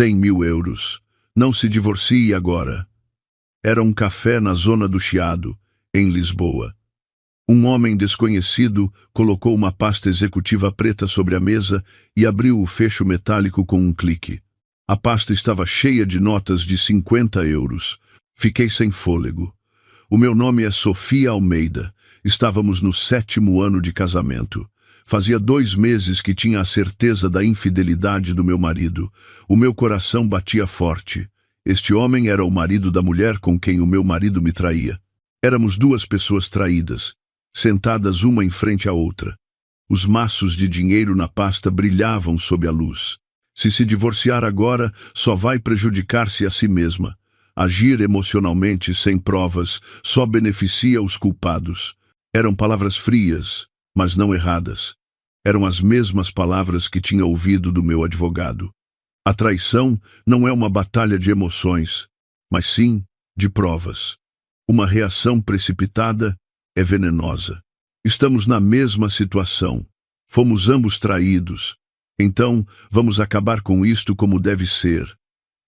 100.000 euros. Não se divorcie agora. Era um café na zona do Chiado, em Lisboa. Um homem desconhecido colocou uma pasta executiva preta sobre a mesa e abriu o fecho metálico com um clique. A pasta estava cheia de notas de 50 euros. Fiquei sem fôlego. O meu nome é Sofia Almeida. Estávamos no 7º ano de casamento. Fazia 2 meses que tinha a certeza da infidelidade do meu marido. O meu coração batia forte. Este homem era o marido da mulher com quem o meu marido me traía. Éramos 2 pessoas traídas, sentadas uma em frente à outra. Os maços de dinheiro na pasta brilhavam sob a luz. Se divorciar agora, só vai prejudicar-se a si mesma. Agir emocionalmente sem provas só beneficia os culpados. Eram palavras frias, mas não erradas. Eram as mesmas palavras que tinha ouvido do meu advogado. A traição não é uma batalha de emoções, mas sim de provas. Uma reação precipitada é venenosa. Estamos na mesma situação. Fomos ambos traídos. Então, vamos acabar com isto como deve ser.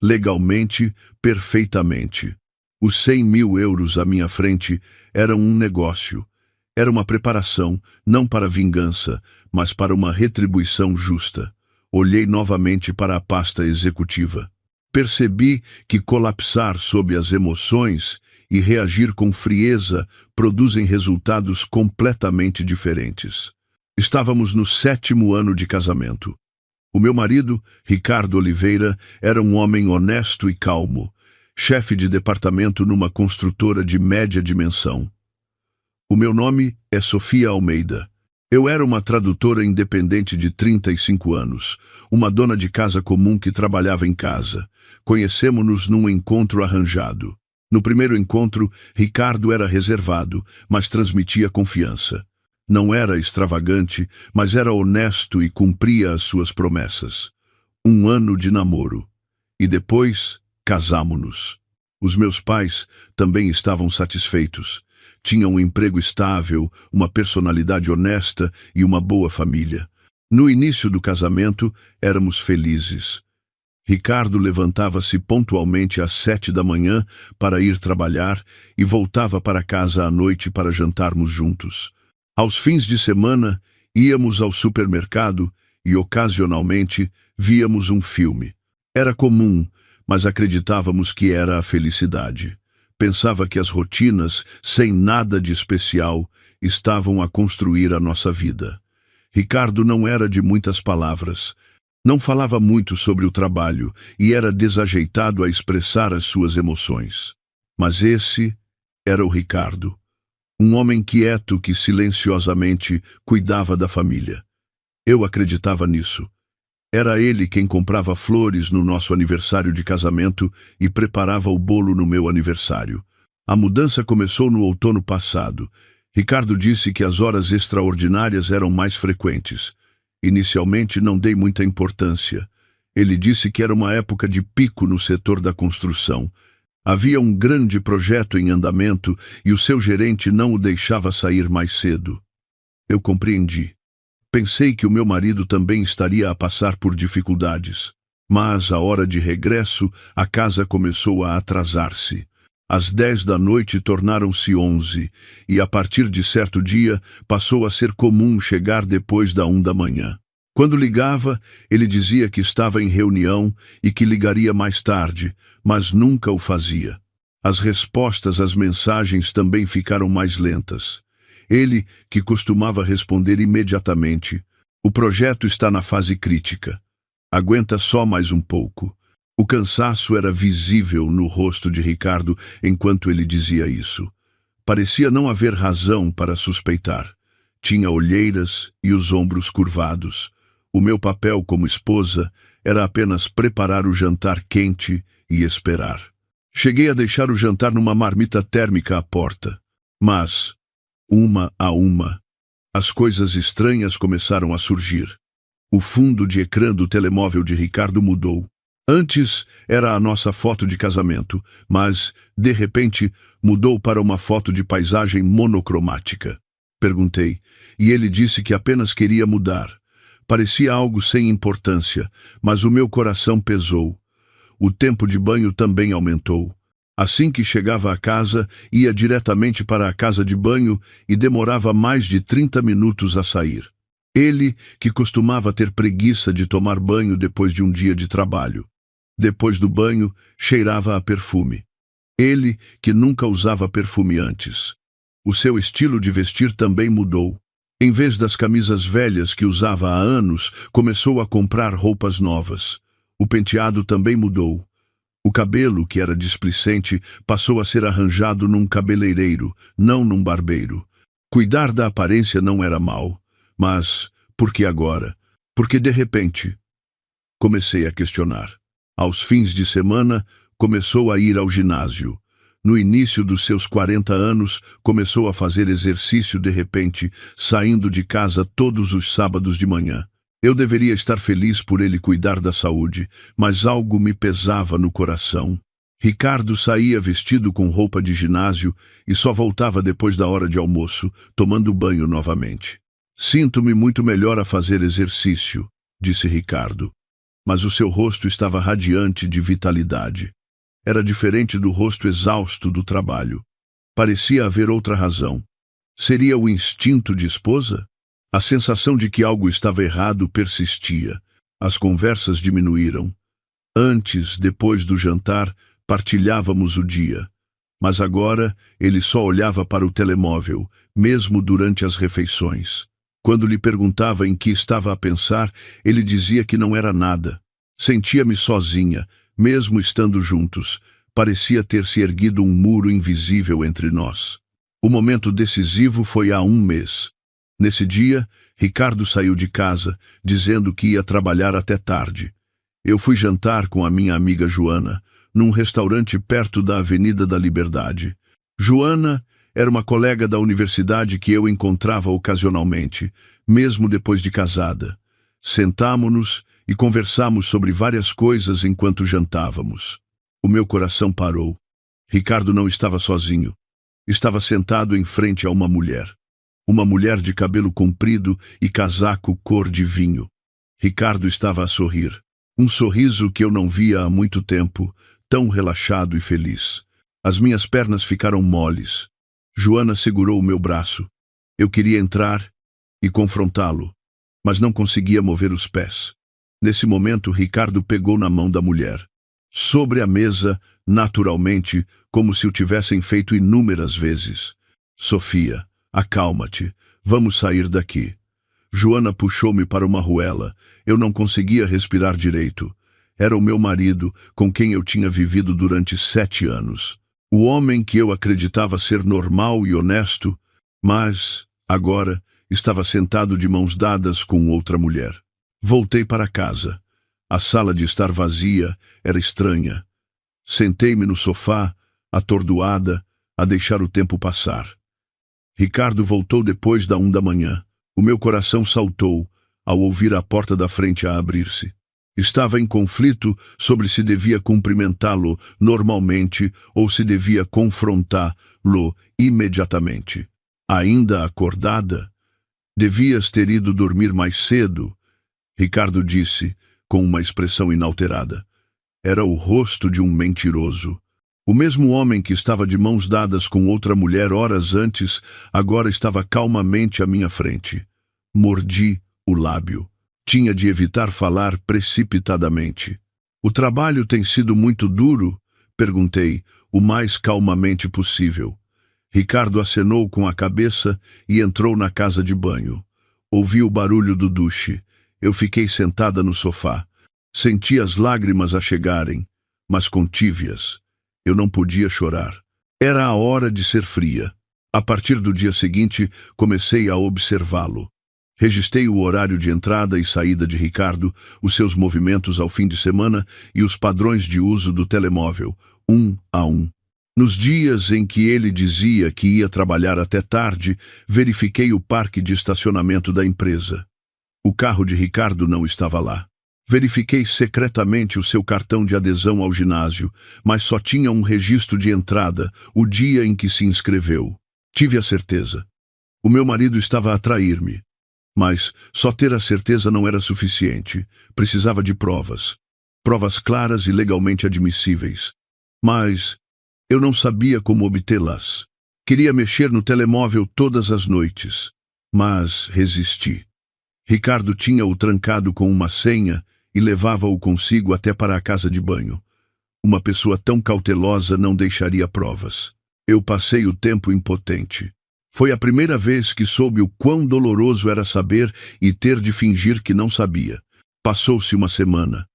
Legalmente, perfeitamente. Os 100.000 euros à minha frente eram um negócio. Era uma preparação, não para vingança, mas para uma retribuição justa. Olhei novamente para a pasta executiva. Percebi que colapsar sob as emoções e reagir com frieza produzem resultados completamente diferentes. Estávamos no 7º ano de casamento. O meu marido, Ricardo Oliveira, era um homem honesto e calmo, chefe de departamento numa construtora de média dimensão. O meu nome é Sofia Almeida. Eu era uma tradutora independente de 35 anos, uma dona de casa comum que trabalhava em casa. Conhecemos-nos num encontro arranjado. No primeiro encontro, Ricardo era reservado, mas transmitia confiança. Não era extravagante, mas era honesto e cumpria as suas promessas. 1 ano de namoro. E depois, casamo-nos. Os meus pais também estavam satisfeitos. Tinham um emprego estável, uma personalidade honesta e uma boa família. No início do casamento, éramos felizes. Ricardo levantava-se pontualmente às 7 da manhã para ir trabalhar e voltava para casa à noite para jantarmos juntos. Aos fins de semana, íamos ao supermercado e, ocasionalmente, víamos um filme. Era comum, mas acreditávamos que era a felicidade. Pensava que as rotinas, sem nada de especial, estavam a construir a nossa vida. Ricardo não era de muitas palavras. Não falava muito sobre o trabalho e era desajeitado a expressar as suas emoções. Mas esse era o Ricardo. Um homem quieto que silenciosamente cuidava da família. Eu acreditava nisso. Era ele quem comprava flores no nosso aniversário de casamento e preparava o bolo no meu aniversário. A mudança começou no outono passado. Ricardo disse que as horas extraordinárias eram mais frequentes. Inicialmente não dei muita importância. Ele disse que era uma época de pico no setor da construção. Havia um grande projeto em andamento e o seu gerente não o deixava sair mais cedo. Eu compreendi. Pensei que o meu marido também estaria a passar por dificuldades. Mas, à hora de regresso, a casa começou a atrasar-se. Às 10 da noite tornaram-se 11, e a partir de certo dia passou a ser comum chegar depois da 1 da manhã. Quando ligava, ele dizia que estava em reunião e que ligaria mais tarde, mas nunca o fazia. As respostas às mensagens também ficaram mais lentas. Ele, que costumava responder imediatamente, "O projeto está na fase crítica. Aguenta só mais um pouco." O cansaço era visível no rosto de Ricardo enquanto ele dizia isso. Parecia não haver razão para suspeitar. Tinha olheiras e os ombros curvados. O meu papel como esposa era apenas preparar o jantar quente e esperar. Cheguei a deixar o jantar numa marmita térmica à porta. Mas, uma a uma, as coisas estranhas começaram a surgir. O fundo de ecrã do telemóvel de Ricardo mudou. Antes era a nossa foto de casamento, mas, de repente, mudou para uma foto de paisagem monocromática. Perguntei, e ele disse que apenas queria mudar. Parecia algo sem importância, mas o meu coração pesou. O tempo de banho também aumentou. Assim que chegava a casa, ia diretamente para a casa de banho e demorava mais de 30 minutos a sair. Ele, que costumava ter preguiça de tomar banho depois de um dia de trabalho. Depois do banho, cheirava a perfume. Ele, que nunca usava perfume antes. O seu estilo de vestir também mudou. Em vez das camisas velhas que usava há anos, começou a comprar roupas novas. O penteado também mudou. O cabelo, que era displicente, passou a ser arranjado num cabeleireiro, não num barbeiro. Cuidar da aparência não era mal. Mas, por que agora? Porque de repente, comecei a questionar. Aos fins de semana, começou a ir ao ginásio. No início dos seus 40 anos, começou a fazer exercício de repente, saindo de casa todos os sábados de manhã. Eu deveria estar feliz por ele cuidar da saúde, mas algo me pesava no coração. Ricardo saía vestido com roupa de ginásio e só voltava depois da hora de almoço, tomando banho novamente. Sinto-me muito melhor a fazer exercício, disse Ricardo. Mas o seu rosto estava radiante de vitalidade. Era diferente do rosto exausto do trabalho. Parecia haver outra razão. Seria o instinto de esposa? A sensação de que algo estava errado persistia. As conversas diminuíram. Antes, depois do jantar, partilhávamos o dia. Mas agora, ele só olhava para o telemóvel, mesmo durante as refeições. Quando lhe perguntava em que estava a pensar, ele dizia que não era nada. Sentia-me sozinha, mesmo estando juntos. Parecia ter se erguido um muro invisível entre nós. O momento decisivo foi há um mês. Nesse dia, Ricardo saiu de casa, dizendo que ia trabalhar até tarde. Eu fui jantar com a minha amiga Joana, num restaurante perto da Avenida da Liberdade. Joana era uma colega da universidade que eu encontrava ocasionalmente, mesmo depois de casada. Sentámo-nos e conversamos sobre várias coisas enquanto jantávamos. O meu coração parou. Ricardo não estava sozinho. Estava sentado em frente a uma mulher. Uma mulher de cabelo comprido e casaco cor de vinho. Ricardo estava a sorrir. Um sorriso que eu não via há muito tempo, tão relaxado e feliz. As minhas pernas ficaram moles. Joana segurou o meu braço. Eu queria entrar e confrontá-lo, mas não conseguia mover os pés. Nesse momento, Ricardo pegou na mão da mulher. Sobre a mesa, naturalmente, como se o tivessem feito inúmeras vezes. Sofia, acalma-te, vamos sair daqui. Joana puxou-me para uma ruela. Eu não conseguia respirar direito. Era o meu marido, com quem eu tinha vivido durante 7 anos. O homem que eu acreditava ser normal e honesto, mas, agora, estava sentado de mãos dadas com outra mulher. Voltei para casa. A sala de estar vazia era estranha. Sentei-me no sofá, atordoada, a deixar o tempo passar. Ricardo voltou depois da 1 da manhã. O meu coração saltou ao ouvir a porta da frente a abrir-se. Estava em conflito sobre se devia cumprimentá-lo normalmente ou se devia confrontá-lo imediatamente. Ainda acordada? Devias ter ido dormir mais cedo, Ricardo disse, com uma expressão inalterada. Era o rosto de um mentiroso. O mesmo homem que estava de mãos dadas com outra mulher horas antes, agora estava calmamente à minha frente. Mordi o lábio. Tinha de evitar falar precipitadamente. O trabalho tem sido muito duro? Perguntei, o mais calmamente possível. Ricardo acenou com a cabeça e entrou na casa de banho. Ouvi o barulho do duche. Eu fiquei sentada no sofá. Senti as lágrimas a chegarem, mas contive-as. Eu não podia chorar. Era a hora de ser fria. A partir do dia seguinte, comecei a observá-lo. Registrei o horário de entrada e saída de Ricardo, os seus movimentos ao fim de semana e os padrões de uso do telemóvel, 1 a 1. Nos dias em que ele dizia que ia trabalhar até tarde, verifiquei o parque de estacionamento da empresa. O carro de Ricardo não estava lá. Verifiquei secretamente o seu cartão de adesão ao ginásio, mas só tinha um registro de entrada, o dia em que se inscreveu. Tive a certeza. O meu marido estava a trair-me. Mas só ter a certeza não era suficiente. Precisava de provas. provas claras e legalmente admissíveis. Mas eu não sabia como obtê-las. Queria mexer no telemóvel todas as noites, mas resisti. Ricardo tinha-o trancado com uma senha e levava-o consigo até para a casa de banho. Uma pessoa tão cautelosa não deixaria provas. Eu passei o tempo impotente. Foi a primeira vez que soube o quão doloroso era saber e ter de fingir que não sabia. Passou-se uma semana.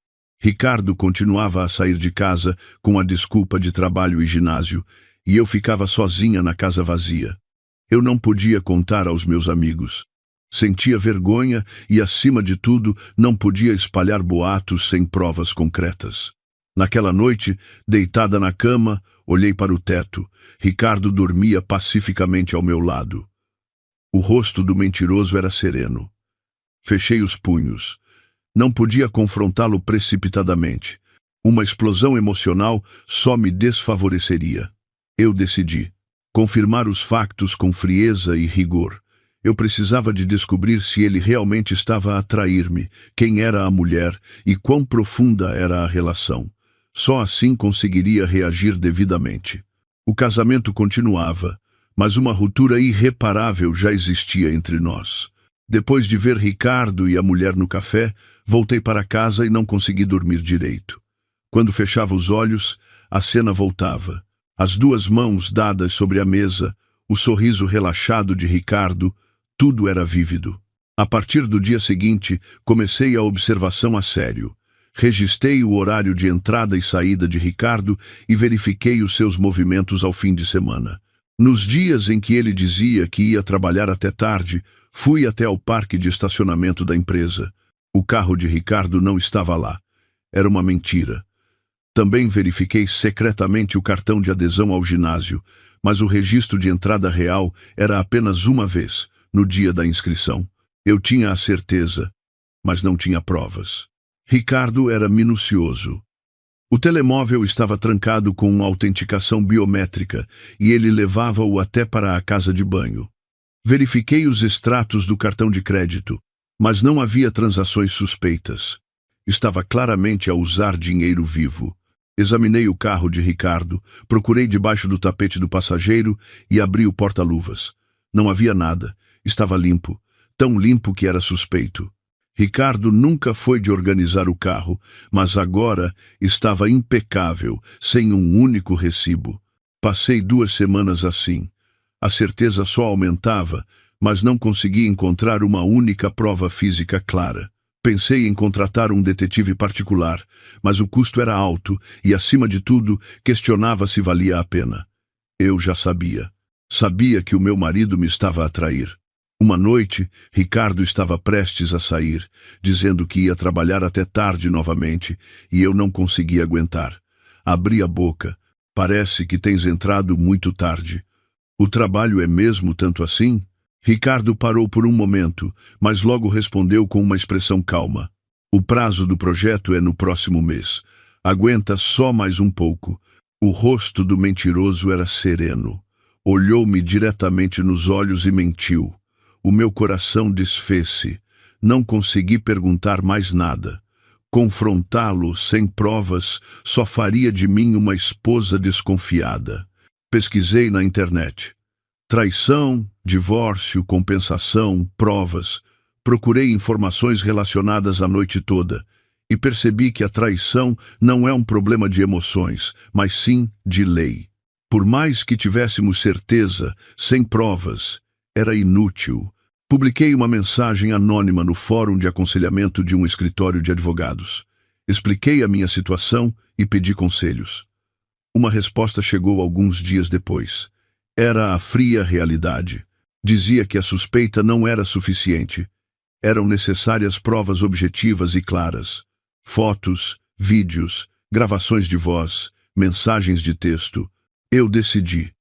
Ricardo continuava a sair de casa com a desculpa de trabalho e ginásio, e eu ficava sozinha na casa vazia. Eu não podia contar aos meus amigos. Sentia vergonha e, acima de tudo, não podia espalhar boatos sem provas concretas. Naquela noite, deitada na cama, olhei para o teto. Ricardo dormia pacificamente ao meu lado. O rosto do mentiroso era sereno. Fechei os punhos. Não podia confrontá-lo precipitadamente. Uma explosão emocional só me desfavoreceria. Eu decidi confirmar os factos com frieza e rigor. Eu precisava de descobrir se ele realmente estava a trair-me, quem era a mulher e quão profunda era a relação. Só assim conseguiria reagir devidamente. O casamento continuava, mas uma ruptura irreparável já existia entre nós. Depois de ver Ricardo e a mulher no café, voltei para casa e não consegui dormir direito. Quando fechava os olhos, a cena voltava. As duas mãos dadas sobre a mesa, o sorriso relaxado de Ricardo, tudo era vívido. A partir do dia seguinte, comecei a observação a sério. Registrei o horário de entrada e saída de Ricardo e verifiquei os seus movimentos ao fim de semana. Nos dias em que ele dizia que ia trabalhar até tarde, fui até ao parque de estacionamento da empresa. O carro de Ricardo não estava lá. Era uma mentira. Também verifiquei secretamente o cartão de adesão ao ginásio, mas o registro de entrada real era apenas uma vez, no dia da inscrição. Eu tinha a certeza, mas não tinha provas. Ricardo era minucioso. O telemóvel estava trancado com uma autenticação biométrica e ele levava-o até para a casa de banho. Verifiquei os extratos do cartão de crédito, mas não havia transações suspeitas. Estava claramente a usar dinheiro vivo. Examinei o carro de Ricardo, procurei debaixo do tapete do passageiro e abri o porta-luvas. Não havia nada. Estava limpo, tão limpo que era suspeito. Ricardo nunca foi de organizar o carro, mas agora estava impecável, sem um único recibo. Passei 2 semanas assim. A certeza só aumentava, mas não consegui encontrar uma única prova física clara. Pensei em contratar um detetive particular, mas o custo era alto e, acima de tudo, questionava se valia a pena. Eu já sabia. Sabia que o meu marido me estava a trair. Uma noite, Ricardo estava prestes a sair, dizendo que ia trabalhar até tarde novamente, e eu não consegui aguentar. Abri a boca. Parece que tens entrado muito tarde. O trabalho é mesmo tanto assim? Ricardo parou por um momento, mas logo respondeu com uma expressão calma. O prazo do projeto é no próximo mês. Aguenta só mais um pouco. O rosto do mentiroso era sereno. Olhou-me diretamente nos olhos e mentiu. O meu coração desfez-se. Não consegui perguntar mais nada. Confrontá-lo sem provas só faria de mim uma esposa desconfiada. Pesquisei na internet. Traição, divórcio, compensação, provas. Procurei informações relacionadas a noite toda e percebi que a traição não é um problema de emoções, mas sim de lei. Por mais que tivéssemos certeza, sem provas, era inútil. Publiquei uma mensagem anônima no fórum de aconselhamento de um escritório de advogados. Expliquei a minha situação e pedi conselhos. Uma resposta chegou alguns dias depois. Era a fria realidade. Dizia que a suspeita não era suficiente. Eram necessárias provas objetivas e claras. Fotos, vídeos, gravações de voz, mensagens de texto. Eu decidi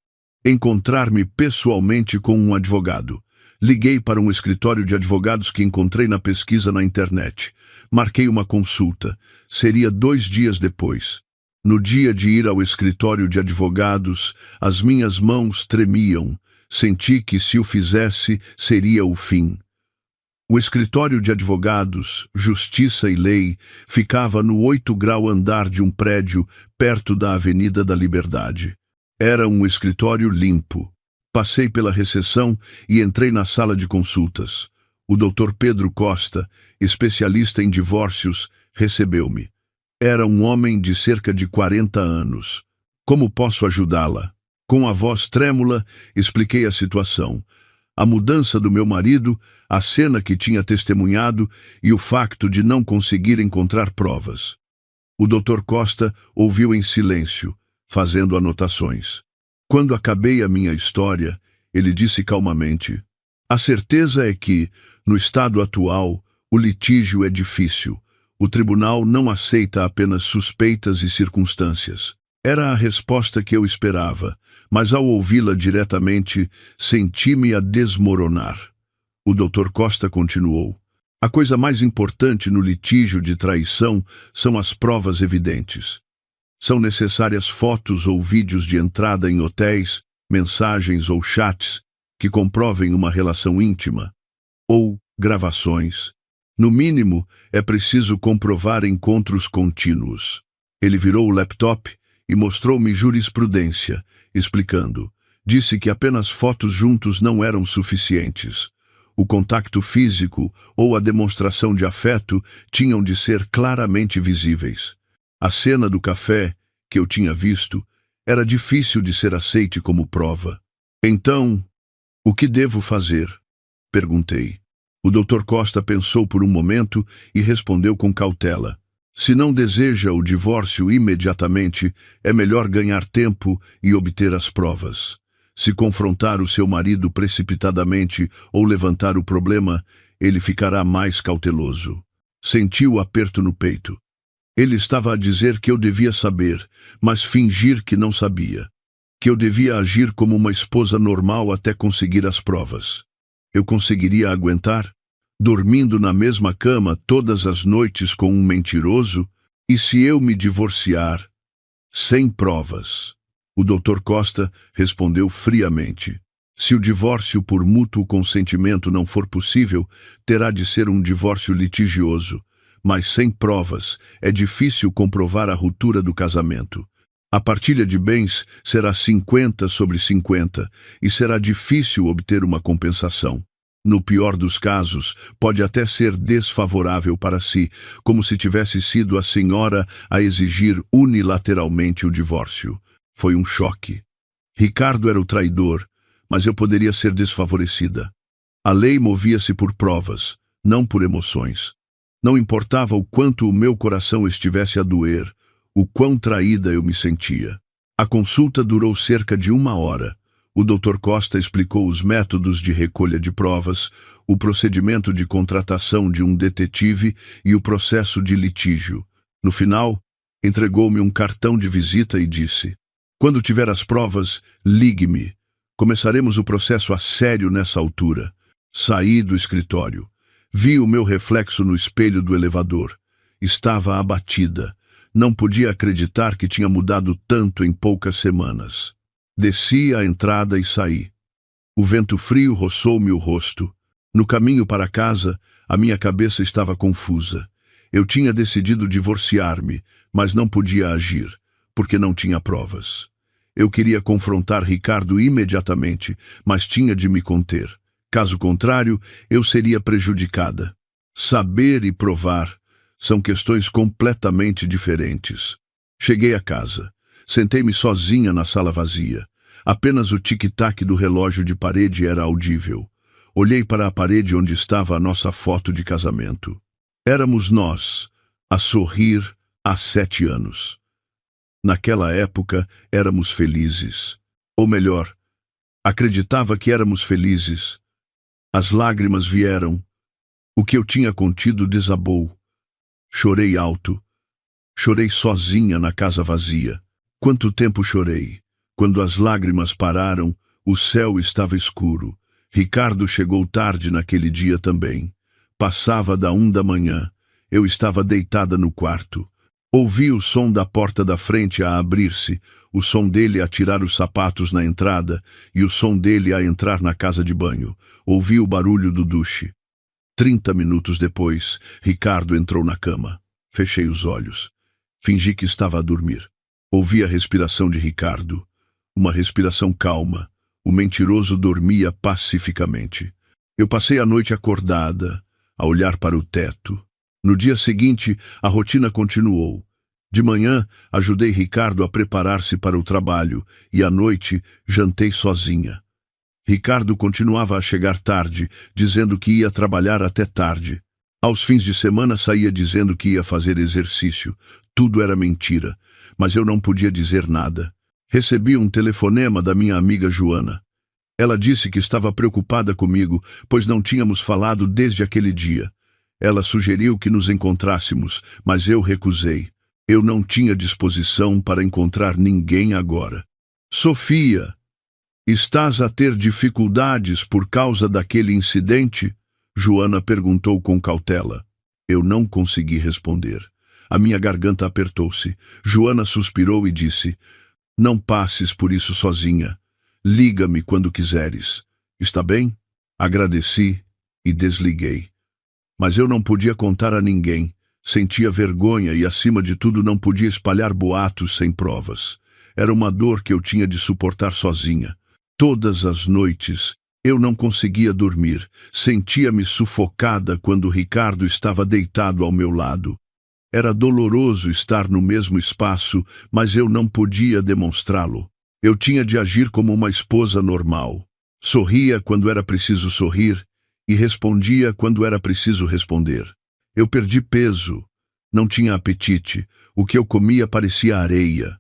encontrar-me pessoalmente com um advogado. Liguei para um escritório de advogados que encontrei na pesquisa na internet. Marquei uma consulta. Seria 2 dias depois. No dia de ir ao escritório de advogados, as minhas mãos tremiam. Senti que se o fizesse, seria o fim. O escritório de advogados, justiça e lei ficava no 8º andar de um prédio perto da Avenida da Liberdade. Era um escritório limpo. Passei pela recepção e entrei na sala de consultas. O Dr. Pedro Costa, especialista em divórcios, recebeu-me. Era um homem de cerca de 40 anos. Como posso ajudá-la? Com a voz trêmula, expliquei a situação. A mudança do meu marido, a cena que tinha testemunhado e o facto de não conseguir encontrar provas. O Dr. Costa ouviu em silêncio, fazendo anotações. Quando acabei a minha história, ele disse calmamente: "A certeza é que, no estado atual, o litígio é difícil. O tribunal não aceita apenas suspeitas e circunstâncias." Era a resposta que eu esperava, mas ao ouvi-la diretamente, senti-me a desmoronar. O Dr. Costa continuou: "A coisa mais importante no litígio de traição são as provas evidentes. São necessárias fotos ou vídeos de entrada em hotéis, mensagens ou chats que comprovem uma relação íntima, ou gravações. No mínimo, é preciso comprovar encontros contínuos." Ele virou o laptop e mostrou-me jurisprudência, explicando. Disse que apenas fotos juntos não eram suficientes. O contacto físico ou a demonstração de afeto tinham de ser claramente visíveis. A cena do café, que eu tinha visto, era difícil de ser aceite como prova. "Então, o que devo fazer?" perguntei. O Dr. Costa pensou por um momento e respondeu com cautela: "Se não deseja o divórcio imediatamente, é melhor ganhar tempo e obter as provas. Se confrontar o seu marido precipitadamente ou levantar o problema, ele ficará mais cauteloso." Senti o aperto no peito. Ele estava a dizer que eu devia saber, mas fingir que não sabia. Que eu devia agir como uma esposa normal até conseguir as provas. Eu conseguiria aguentar? Dormindo na mesma cama todas as noites com um mentiroso? E se eu me divorciar? Sem provas. O Dr. Costa respondeu friamente: "Se o divórcio por mútuo consentimento não for possível, terá de ser um divórcio litigioso. Mas sem provas, é difícil comprovar a ruptura do casamento. A partilha de bens será 50/50 e será difícil obter uma compensação. No pior dos casos, pode até ser desfavorável para si, como se tivesse sido a senhora a exigir unilateralmente o divórcio." Foi um choque. Ricardo era o traidor, mas eu poderia ser desfavorecida. A lei movia-se por provas, não por emoções. Não importava o quanto o meu coração estivesse a doer, o quão traída eu me sentia. A consulta durou cerca de 1 hora. O Dr. Costa explicou os métodos de recolha de provas, o procedimento de contratação de um detetive e o processo de litígio. No final, entregou-me um cartão de visita e disse: "Quando tiver as provas, ligue-me. Começaremos o processo a sério nessa altura." Saí do escritório. Vi o meu reflexo no espelho do elevador. Estava abatida. Não podia acreditar que tinha mudado tanto em poucas semanas. Desci a entrada e saí. O vento frio roçou-me o rosto. No caminho para casa, a minha cabeça estava confusa. Eu tinha decidido divorciar-me, mas não podia agir, porque não tinha provas. Eu queria confrontar Ricardo imediatamente, mas tinha de me conter. Caso contrário, eu seria prejudicada. Saber e provar são questões completamente diferentes. Cheguei a casa. Sentei-me sozinha na sala vazia. Apenas o tic-tac do relógio de parede era audível. Olhei para a parede onde estava a nossa foto de casamento. Éramos nós, a sorrir há 7 anos. Naquela época, éramos felizes. Ou melhor, acreditava que éramos felizes. As lágrimas vieram. O que eu tinha contido desabou. Chorei alto. Chorei sozinha na casa vazia. Quanto tempo chorei. Quando as lágrimas pararam, o céu estava escuro. Ricardo chegou tarde naquele dia também. Passava da 1 da manhã. Eu estava deitada no quarto. Ouvi o som da porta da frente a abrir-se, o som dele a tirar os sapatos na entrada e o som dele a entrar na casa de banho. Ouvi o barulho do duche. 30 minutos depois, Ricardo entrou na cama. Fechei os olhos. Fingi que estava a dormir. Ouvi a respiração de Ricardo. Uma respiração calma. O mentiroso dormia pacificamente. Eu passei a noite acordada, a olhar para o teto. No dia seguinte, a rotina continuou. De manhã, ajudei Ricardo a preparar-se para o trabalho e à noite, jantei sozinha. Ricardo continuava a chegar tarde, dizendo que ia trabalhar até tarde. Aos fins de semana saía dizendo que ia fazer exercício. Tudo era mentira, mas eu não podia dizer nada. Recebi um telefonema da minha amiga Joana. Ela disse que estava preocupada comigo, pois não tínhamos falado desde aquele dia. Ela sugeriu que nos encontrássemos, mas eu recusei. Eu não tinha disposição para encontrar ninguém agora. Sofia, estás a ter dificuldades por causa daquele incidente? Joana perguntou com cautela. Eu não consegui responder. A minha garganta apertou-se. Joana suspirou e disse: Não passes por isso sozinha. Liga-me quando quiseres. Está bem? Agradeci e desliguei. Mas eu não podia contar a ninguém. Sentia vergonha e, acima de tudo, não podia espalhar boatos sem provas. Era uma dor que eu tinha de suportar sozinha. Todas as noites, eu não conseguia dormir. Sentia-me sufocada quando Ricardo estava deitado ao meu lado. Era doloroso estar no mesmo espaço, mas eu não podia demonstrá-lo. Eu tinha de agir como uma esposa normal. Sorria quando era preciso sorrir e respondia quando era preciso responder. Eu perdi peso, não tinha apetite, o que eu comia parecia areia.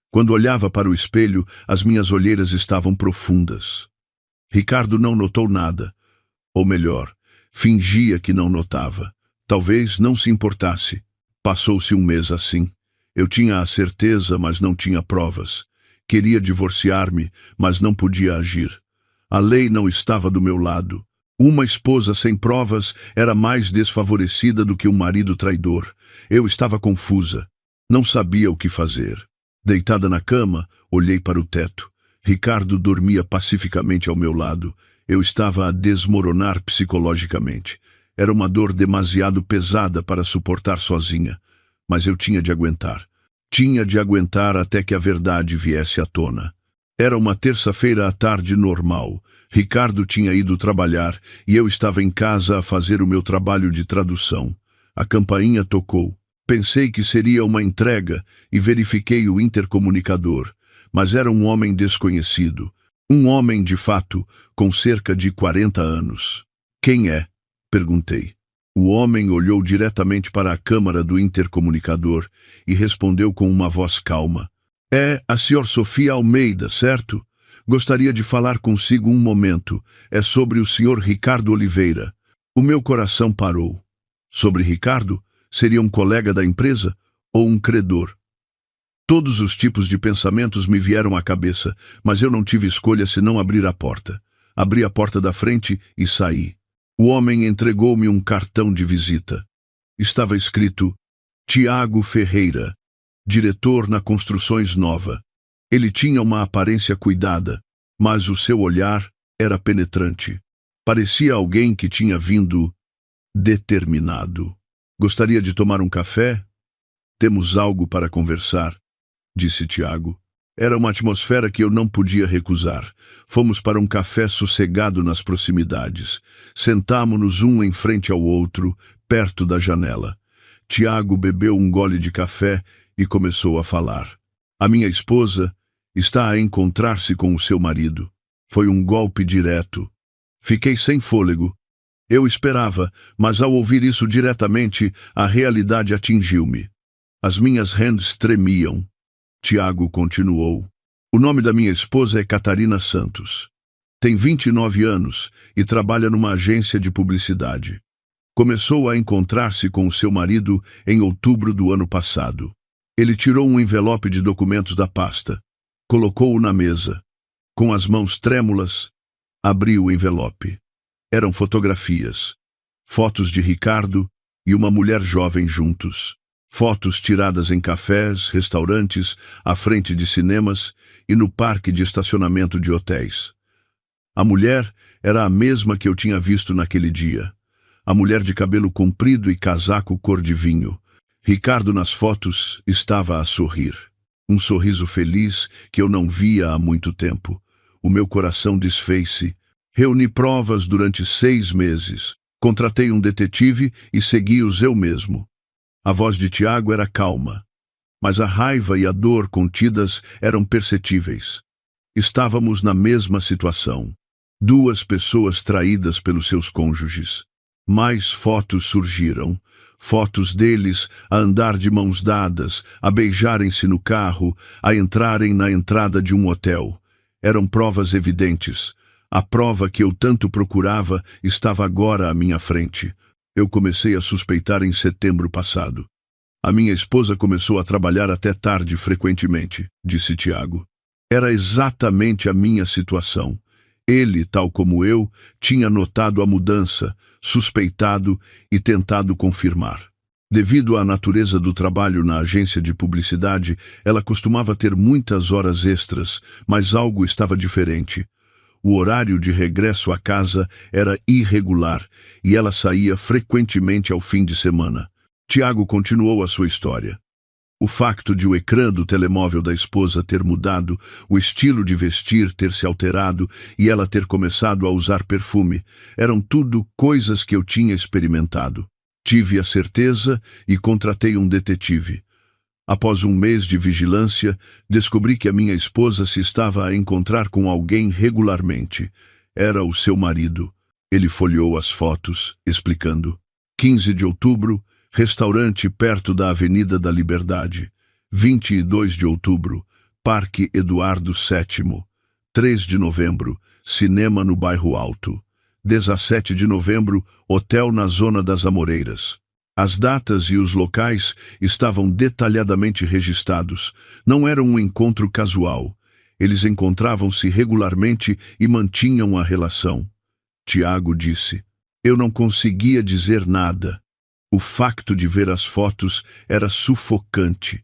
Quando olhava para o espelho, as minhas olheiras estavam profundas. Ricardo não notou nada, ou melhor, fingia que não notava. Talvez não se importasse. Passou-se um mês assim. Eu tinha a certeza, mas não tinha provas. Queria divorciar-me, mas não podia agir. A lei não estava do meu lado. Uma esposa sem provas era mais desfavorecida do que um marido traidor. Eu estava confusa. Não sabia o que fazer. Deitada na cama, olhei para o teto. Ricardo dormia pacificamente ao meu lado. Eu estava a desmoronar psicologicamente. Era uma dor demasiado pesada para suportar sozinha. Mas eu tinha de aguentar. Tinha de aguentar até que a verdade viesse à tona. Era uma terça-feira à tarde normal. Ricardo tinha ido trabalhar e eu estava em casa a fazer o meu trabalho de tradução. A campainha tocou. Pensei que seria uma entrega e verifiquei o intercomunicador, mas era um homem desconhecido. Um homem, de fato, com cerca de 40 anos. Quem é? Perguntei. O homem olhou diretamente para a câmara do intercomunicador e respondeu com uma voz calma. É a Sra. Sofia Almeida, certo? Gostaria de falar consigo um momento. É sobre o Sr. Ricardo Oliveira. O meu coração parou. Sobre Ricardo? Seria um colega da empresa ou um credor? Todos os tipos de pensamentos me vieram à cabeça, mas eu não tive escolha senão abrir a porta. Abri a porta da frente e saí. O homem entregou-me um cartão de visita. Estava escrito: Tiago Ferreira, diretor na Construções Nova. Ele tinha uma aparência cuidada, mas o seu olhar era penetrante. Parecia alguém que tinha vindo determinado. Gostaria de tomar um café? Temos algo para conversar, disse Tiago. Era uma atmosfera que eu não podia recusar. Fomos para um café sossegado nas proximidades. Sentámo-nos um em frente ao outro, perto da janela. Tiago bebeu um gole de café e começou a falar. A minha esposa está a encontrar-se com o seu marido. Foi um golpe direto. Fiquei sem fôlego. Eu esperava, mas ao ouvir isso diretamente, a realidade atingiu-me. As minhas hands tremiam. Tiago continuou. O nome da minha esposa é Catarina Santos. Tem 29 anos e trabalha numa agência de publicidade. Começou a encontrar-se com o seu marido em outubro do ano passado. Ele tirou um envelope de documentos da pasta. Colocou-o na mesa. Com as mãos trêmulas, abriu o envelope. Eram fotografias. Fotos de Ricardo e uma mulher jovem juntos. Fotos tiradas em cafés, restaurantes, à frente de cinemas e no parque de estacionamento de hotéis. A mulher era a mesma que eu tinha visto naquele dia. A mulher de cabelo comprido e casaco cor de vinho. Ricardo nas fotos estava a sorrir. Um sorriso feliz que eu não via há muito tempo. O meu coração desfez-se. Reuni provas durante 6 meses. Contratei um detetive e segui-os eu mesmo. A voz de Tiago era calma, mas a raiva e a dor contidas eram perceptíveis. Estávamos na mesma situação. 2 pessoas traídas pelos seus cônjuges. Mais fotos surgiram. Fotos deles a andar de mãos dadas, a beijarem-se no carro, a entrarem na entrada de um hotel. Eram provas evidentes. A prova que eu tanto procurava estava agora à minha frente. Eu comecei a suspeitar em setembro passado. A minha esposa começou a trabalhar até tarde frequentemente, disse Tiago. Era exatamente a minha situação. Ele, tal como eu, tinha notado a mudança, suspeitado e tentado confirmar. Devido à natureza do trabalho na agência de publicidade, ela costumava ter muitas horas extras, mas algo estava diferente. O horário de regresso à casa era irregular e ela saía frequentemente ao fim de semana. Tiago continuou a sua história. O facto de o ecrã do telemóvel da esposa ter mudado, o estilo de vestir ter se alterado e ela ter começado a usar perfume, eram tudo coisas que eu tinha experimentado. Tive a certeza e contratei um detetive. Após um mês de vigilância, descobri que a minha esposa se estava a encontrar com alguém regularmente. Era o seu marido. Ele folheou as fotos, explicando. 15 de outubro, restaurante perto da Avenida da Liberdade. 22 de outubro, Parque Eduardo VII. 3 de novembro, cinema no Bairro Alto. 17 de novembro, hotel na Zona das Amoreiras. As datas e os locais estavam detalhadamente registrados. Não era um encontro casual. Eles encontravam-se regularmente e mantinham a relação. Tiago disse. Eu não conseguia dizer nada. O facto de ver as fotos era sufocante.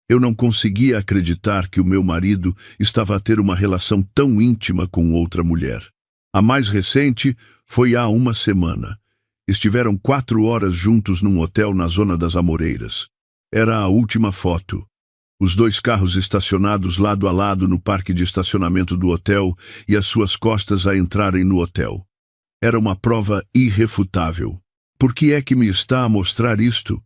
Eu não conseguia acreditar que o meu marido estava a ter uma relação tão íntima com outra mulher. A mais recente foi há uma semana. Estiveram 4 horas juntos num hotel na Zona das Amoreiras. Era a última foto. Os 2 carros estacionados lado a lado no parque de estacionamento do hotel e as suas costas a entrarem no hotel. Era uma prova irrefutável. Por que é que me está a mostrar isto?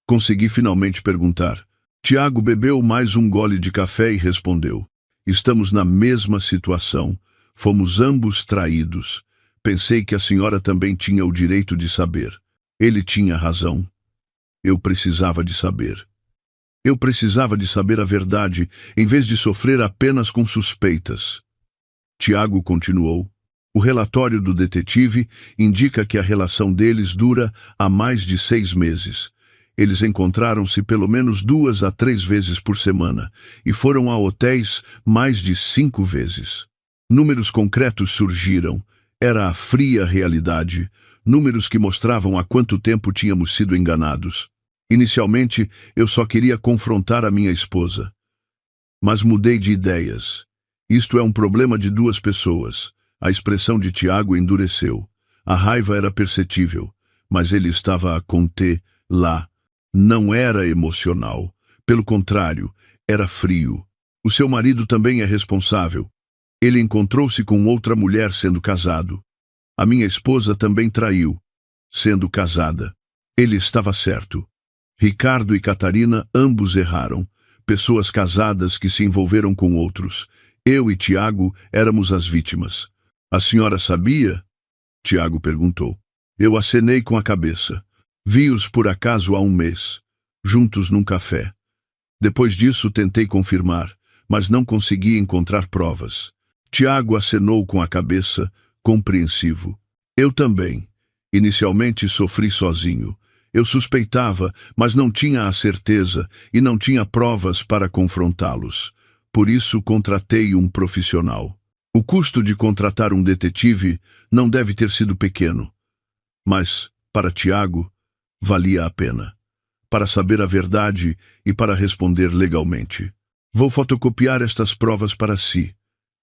Consegui finalmente perguntar. Tiago bebeu mais um gole de café e respondeu. Estamos na mesma situação. Fomos ambos traídos. Pensei que a senhora também tinha o direito de saber. Ele tinha razão. Eu precisava de saber. Eu precisava de saber a verdade, em vez de sofrer apenas com suspeitas. Tiago continuou. O relatório do detetive indica que a relação deles dura há mais de 6 meses. Eles encontraram-se pelo menos 2 a 3 vezes por semana e foram a hotéis mais de 5 vezes. Números concretos surgiram. Era a fria realidade. Números que mostravam há quanto tempo tínhamos sido enganados. Inicialmente, eu só queria confrontar a minha esposa. Mas mudei de ideias. Isto é um problema de 2 pessoas. A expressão de Tiago endureceu. A raiva era perceptível, mas ele estava a conter lá. Não era emocional. Pelo contrário, era frio. O seu marido também é responsável. Ele encontrou-se com outra mulher sendo casado. A minha esposa também traiu, sendo casada. Ele estava certo. Ricardo e Catarina ambos erraram. Pessoas casadas que se envolveram com outros. Eu e Tiago éramos as vítimas. A senhora sabia? Tiago perguntou. Eu acenei com a cabeça. Vi-os por acaso há um mês, juntos num café. Depois disso tentei confirmar, mas não consegui encontrar provas. Tiago acenou com a cabeça, compreensivo. Eu também. Inicialmente sofri sozinho. Eu suspeitava, mas não tinha a certeza e não tinha provas para confrontá-los. Por isso contratei um profissional. O custo de contratar um detetive não deve ter sido pequeno. Mas, para Tiago, valia a pena. Para saber a verdade e para responder legalmente. Vou fotocopiar estas provas para si.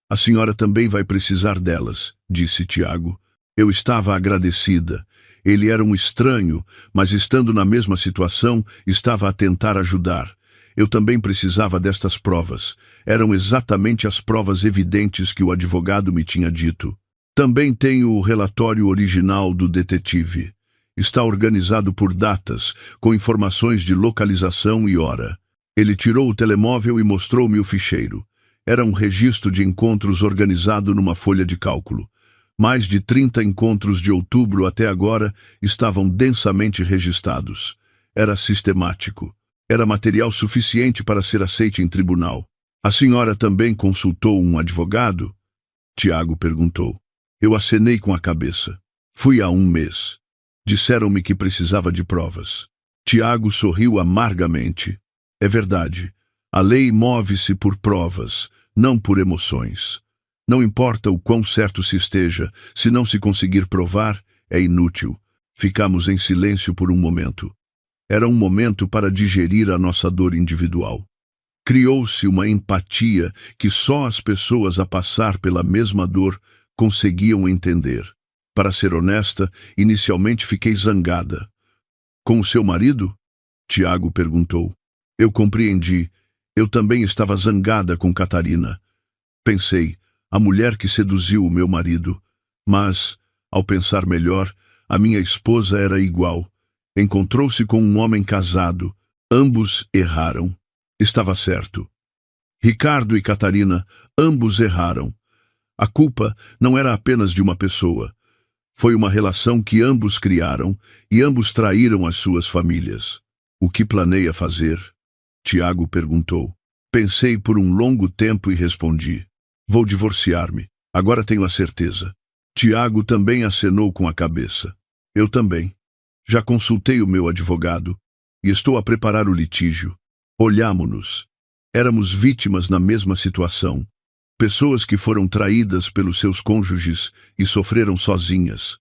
A senhora também vai precisar delas, disse Tiago. Eu estava agradecida. Ele era um estranho, mas estando na mesma situação, estava a tentar ajudar. Eu também precisava destas provas. Eram exatamente as provas evidentes que o advogado me tinha dito. Também tenho o relatório original do detetive. Está organizado por datas, com informações de localização e hora. Ele tirou o telemóvel e mostrou-me o ficheiro. Era um registro de encontros organizado numa folha de cálculo. Mais de 30 encontros de outubro até agora estavam densamente registrados. Era sistemático. Era material suficiente para ser aceito em tribunal. A senhora também consultou um advogado? Tiago perguntou. Eu acenei com a cabeça. Fui há um mês. Disseram-me que precisava de provas. Tiago sorriu amargamente. É verdade. A lei move-se por provas, não por emoções. Não importa o quão certo se esteja, se não se conseguir provar, é inútil. Ficamos em silêncio por um momento. Era um momento para digerir a nossa dor individual. Criou-se uma empatia que só as pessoas a passar pela mesma dor conseguiam entender. Para ser honesta, inicialmente fiquei zangada. Com o seu marido? Tiago perguntou. Eu compreendi. Eu também estava zangada com Catarina. Pensei, a mulher que seduziu o meu marido. Mas, ao pensar melhor, a minha esposa era igual. Encontrou-se com um homem casado. Ambos erraram. Estava certo. Ricardo e Catarina, ambos erraram. A culpa não era apenas de uma pessoa. Foi uma relação que ambos criaram e ambos traíram as suas famílias. O que planeia fazer? Tiago perguntou. Pensei por um longo tempo e respondi. Vou divorciar-me. Agora tenho a certeza. Tiago também acenou com a cabeça. Eu também. Já consultei o meu advogado e estou a preparar o litígio. Olhámo-nos. Éramos vítimas na mesma situação. Pessoas que foram traídas pelos seus cônjuges e sofreram sozinhas.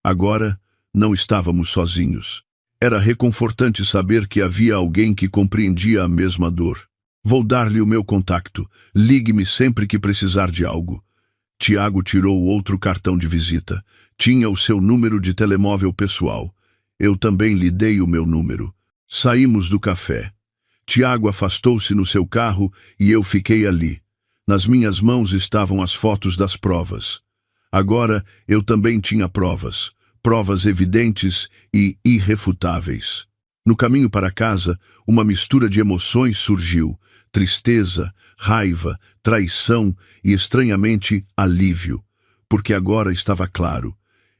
Agora, não estávamos sozinhos. Era reconfortante saber que havia alguém que compreendia a mesma dor. Vou dar-lhe o meu contacto. Ligue-me sempre que precisar de algo. Tiago tirou outro cartão de visita. Tinha o seu número de telemóvel pessoal. Eu também lhe dei o meu número. Saímos do café. Tiago afastou-se no seu carro e eu fiquei ali. Nas minhas mãos estavam as fotos das provas. Agora eu também tinha provas. Provas evidentes e irrefutáveis. No caminho para casa, uma mistura de emoções surgiu. Tristeza, raiva, traição e, estranhamente, alívio. Porque agora estava claro.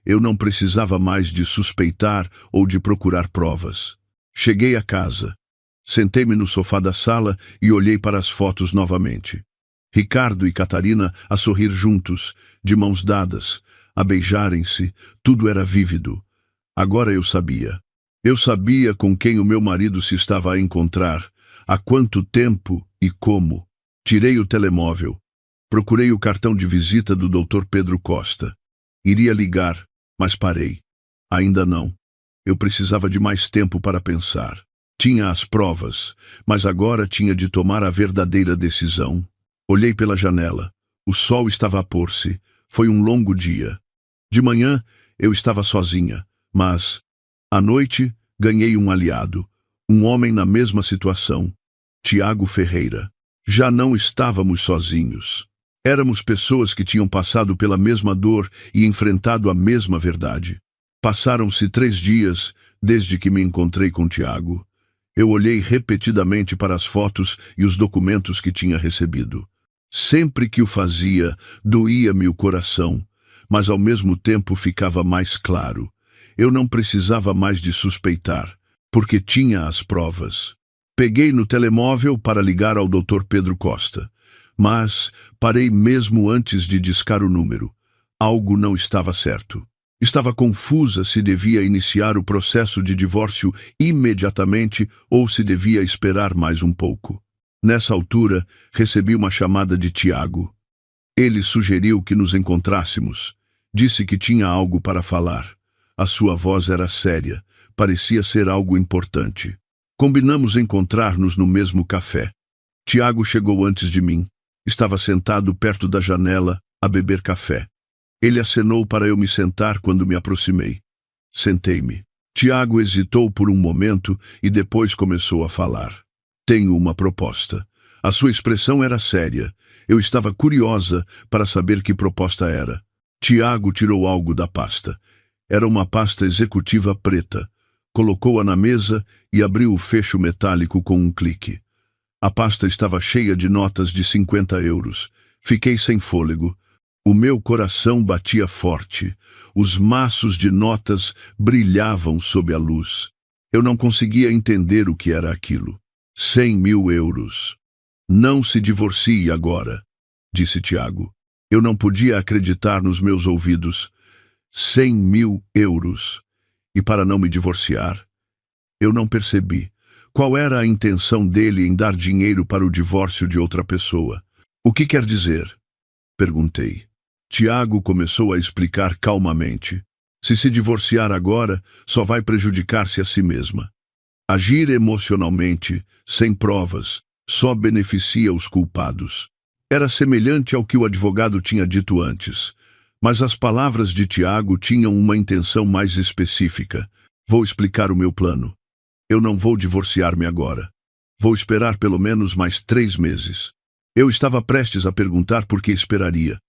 Eu não precisava mais de suspeitar ou de procurar provas. Cheguei a casa. Sentei-me no sofá da sala e olhei para as fotos novamente. Ricardo e Catarina a sorrir juntos, de mãos dadas, a beijarem-se, tudo era vívido. Agora eu sabia. Eu sabia com quem o meu marido se estava a encontrar, há quanto tempo e como. Tirei o telemóvel. Procurei o cartão de visita do Dr. Pedro Costa. Iria ligar, mas parei. Ainda não. Eu precisava de mais tempo para pensar. Tinha as provas, mas agora tinha de tomar a verdadeira decisão. Olhei pela janela. O sol estava a pôr-se. Foi um longo dia. De manhã, eu estava sozinha, mas, à noite, ganhei um aliado. Um homem na mesma situação. Tiago Ferreira. Já não estávamos sozinhos. Éramos pessoas que tinham passado pela mesma dor e enfrentado a mesma verdade. Passaram-se 3 dias desde que me encontrei com Tiago. Eu olhei repetidamente para as fotos e os documentos que tinha recebido. Sempre que o fazia, doía-me o coração, mas ao mesmo tempo ficava mais claro. Eu não precisava mais de suspeitar, porque tinha as provas. Peguei no telemóvel para ligar ao Dr. Pedro Costa, mas parei mesmo antes de discar o número. Algo não estava certo. Estava confusa se devia iniciar o processo de divórcio imediatamente ou se devia esperar mais um pouco. Nessa altura, recebi uma chamada de Tiago. Ele sugeriu que nos encontrássemos. Disse que tinha algo para falar. A sua voz era séria. Parecia ser algo importante. Combinamos encontrar-nos no mesmo café. Tiago chegou antes de mim. Estava sentado perto da janela, a beber café. Ele acenou para eu me sentar quando me aproximei. Sentei-me. Tiago hesitou por um momento e depois começou a falar. Tenho uma proposta. A sua expressão era séria. Eu estava curiosa para saber que proposta era. Tiago tirou algo da pasta. Era uma pasta executiva preta. Colocou-a na mesa e abriu o fecho metálico com um clique. A pasta estava cheia de notas de 50 euros. Fiquei sem fôlego. O meu coração batia forte. Os maços de notas brilhavam sob a luz. Eu não conseguia entender o que era aquilo. 100.000 euros. Não se divorcie agora, disse Tiago. Eu não podia acreditar nos meus ouvidos. 100.000 euros. E para não me divorciar? Eu não percebi. Qual era a intenção dele em dar dinheiro para o divórcio de outra pessoa? O que quer dizer? Perguntei. Tiago começou a explicar calmamente. Se divorciar agora, só vai prejudicar-se a si mesma. Agir emocionalmente, sem provas, só beneficia os culpados. Era semelhante ao que o advogado tinha dito antes, mas as palavras de Tiago tinham uma intenção mais específica. Vou explicar o meu plano. Eu não vou divorciar-me agora. Vou esperar pelo menos mais 3 meses. Eu estava prestes a perguntar por que esperaria,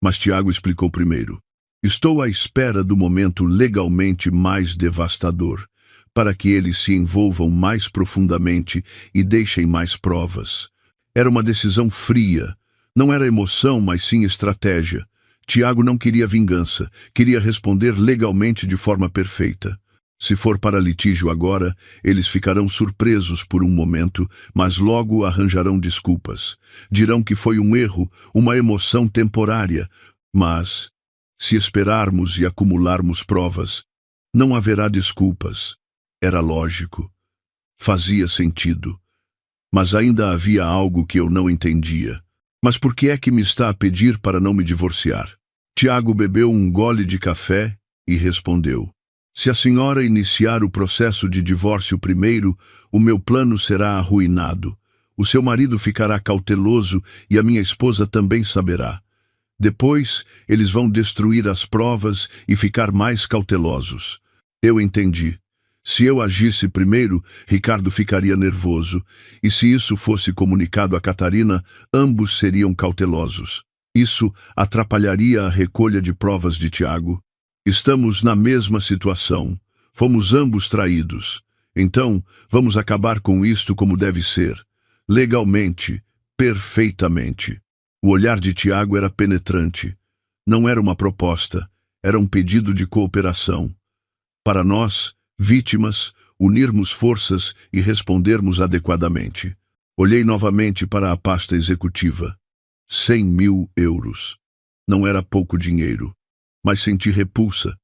mas Tiago explicou primeiro. Estou à espera do momento legalmente mais devastador, para que eles se envolvam mais profundamente e deixem mais provas. Era uma decisão fria. Não era emoção, mas sim estratégia. Tiago não queria vingança, queria responder legalmente de forma perfeita. Se for para litígio agora, eles ficarão surpresos por um momento, mas logo arranjarão desculpas. Dirão que foi um erro, uma emoção temporária. Mas, se esperarmos e acumularmos provas, não haverá desculpas. Era lógico. Fazia sentido. Mas ainda havia algo que eu não entendia. Mas por que é que me está a pedir para não me divorciar? Tiago bebeu um gole de café e respondeu. Se a senhora iniciar o processo de divórcio primeiro, o meu plano será arruinado. O seu marido ficará cauteloso e a minha esposa também saberá. Depois, eles vão destruir as provas e ficar mais cautelosos. Eu entendi. Se eu agisse primeiro, Ricardo ficaria nervoso, e se isso fosse comunicado a Catarina, ambos seriam cautelosos. Isso atrapalharia a recolha de provas de Tiago. Estamos na mesma situação. Fomos ambos traídos. Então, vamos acabar com isto como deve ser. Legalmente, perfeitamente. O olhar de Tiago era penetrante. Não era uma proposta, era um pedido de cooperação. Para nós, vítimas, unirmos forças e respondermos adequadamente. Olhei novamente para a pasta executiva. 100.000 euros. Não era pouco dinheiro, mas senti repulsa.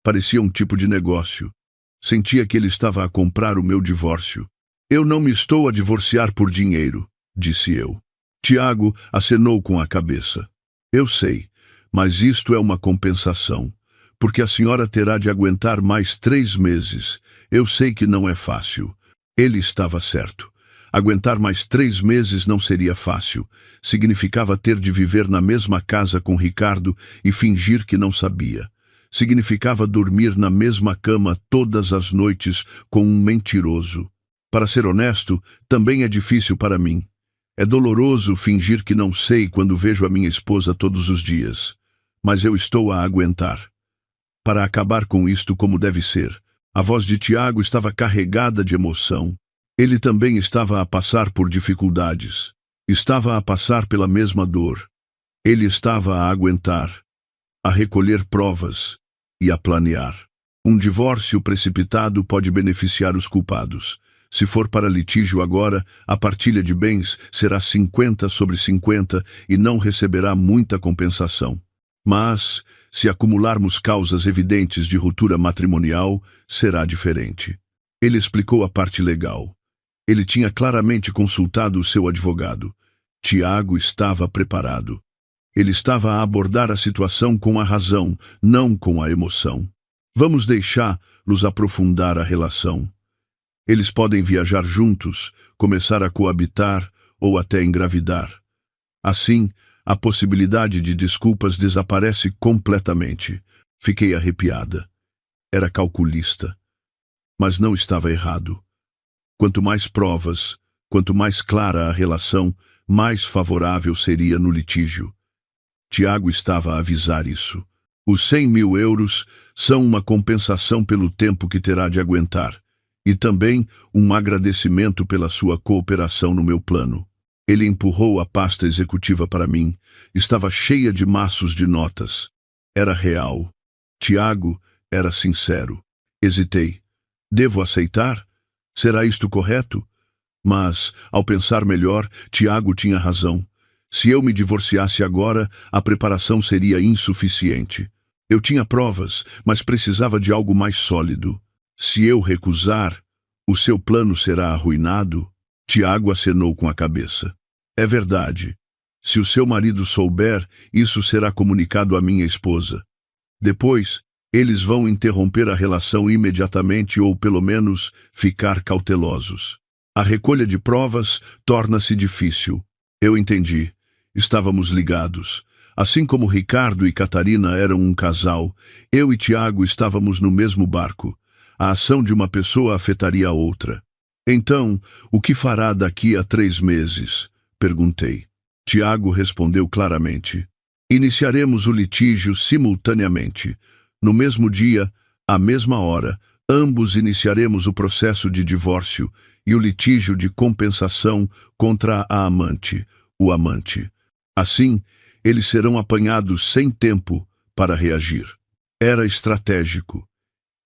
Parecia um tipo de negócio. Sentia que ele estava a comprar o meu divórcio. Eu não me estou a divorciar por dinheiro, disse eu. Tiago acenou com a cabeça. Eu sei, mas isto é uma compensação, porque a senhora terá de aguentar mais 3 meses. Eu sei que não é fácil. Ele estava certo. Aguentar mais 3 meses não seria fácil. Significava ter de viver na mesma casa com Ricardo e fingir que não sabia. Significava dormir na mesma cama todas as noites com um mentiroso. Para ser honesto, também é difícil para mim. É doloroso fingir que não sei quando vejo a minha esposa todos os dias. Mas eu estou a aguentar. Para acabar com isto como deve ser. A voz de Tiago estava carregada de emoção. Ele também estava a passar por dificuldades. Estava a passar pela mesma dor. Ele estava a aguentar, a recolher provas e a planear. Um divórcio precipitado pode beneficiar os culpados. Se for para litígio agora, a partilha de bens será 50/50 e não receberá muita compensação. Mas, se acumularmos causas evidentes de ruptura matrimonial, será diferente. Ele explicou a parte legal. Ele tinha claramente consultado o seu advogado. Tiago estava preparado. Ele estava a abordar a situação com a razão, não com a emoção. Vamos deixá-los aprofundar a relação. Eles podem viajar juntos, começar a coabitar ou até engravidar. Assim, A possibilidade de desculpas desaparece completamente. Fiquei arrepiada. Era calculista. Mas não estava errado. Quanto mais provas, quanto mais clara a relação, mais favorável seria no litígio. Tiago estava a avisar isso. Os 100.000 euros são uma compensação pelo tempo que terá de aguentar, e também um agradecimento pela sua cooperação no meu plano. Ele empurrou a pasta executiva para mim. Estava cheia de maços de notas. Era real. Tiago era sincero. Hesitei. Devo aceitar? Será isto correto? Mas, ao pensar melhor, Tiago tinha razão. Se eu me divorciasse agora, a preparação seria insuficiente. Eu tinha provas, mas precisava de algo mais sólido. Se eu recusar, o seu plano será arruinado? Tiago acenou com a cabeça. É verdade. Se o seu marido souber, isso será comunicado à minha esposa. Depois, eles vão interromper a relação imediatamente ou, pelo menos, ficar cautelosos. A recolha de provas torna-se difícil. Eu entendi. Estávamos ligados. Assim como Ricardo e Catarina eram um casal, eu e Tiago estávamos no mesmo barco. A ação de uma pessoa afetaria a outra. Então, o que fará daqui a 3 meses? Perguntei. Tiago respondeu claramente. Iniciaremos o litígio simultaneamente. No mesmo dia, à mesma hora, ambos iniciaremos o processo de divórcio e o litígio de compensação contra a amante, o amante. Assim, eles serão apanhados sem tempo para reagir. Era estratégico.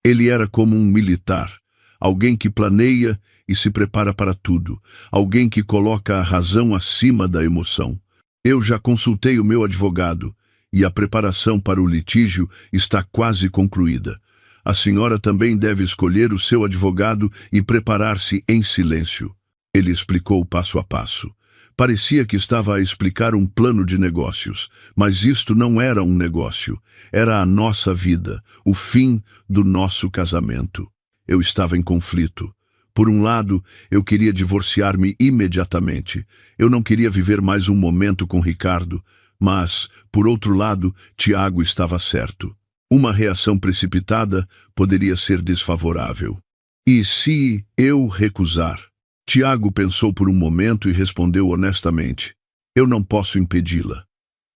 Ele era como um militar, alguém que planeia e se prepara para tudo, alguém que coloca a razão acima da emoção. Eu já consultei o meu advogado e a preparação para o litígio está quase concluída. A senhora também deve escolher o seu advogado e preparar-se em silêncio. Ele explicou passo a passo. Parecia que estava a explicar um plano de negócios, mas isto não era um negócio. Era a nossa vida, o fim do nosso casamento. Eu estava em conflito. Por um lado, eu queria divorciar-me imediatamente. Eu não queria viver mais um momento com Ricardo, mas, por outro lado, Tiago estava certo. Uma reação precipitada poderia ser desfavorável. E se eu recusar? Tiago pensou por um momento e respondeu honestamente. Eu não posso impedi-la.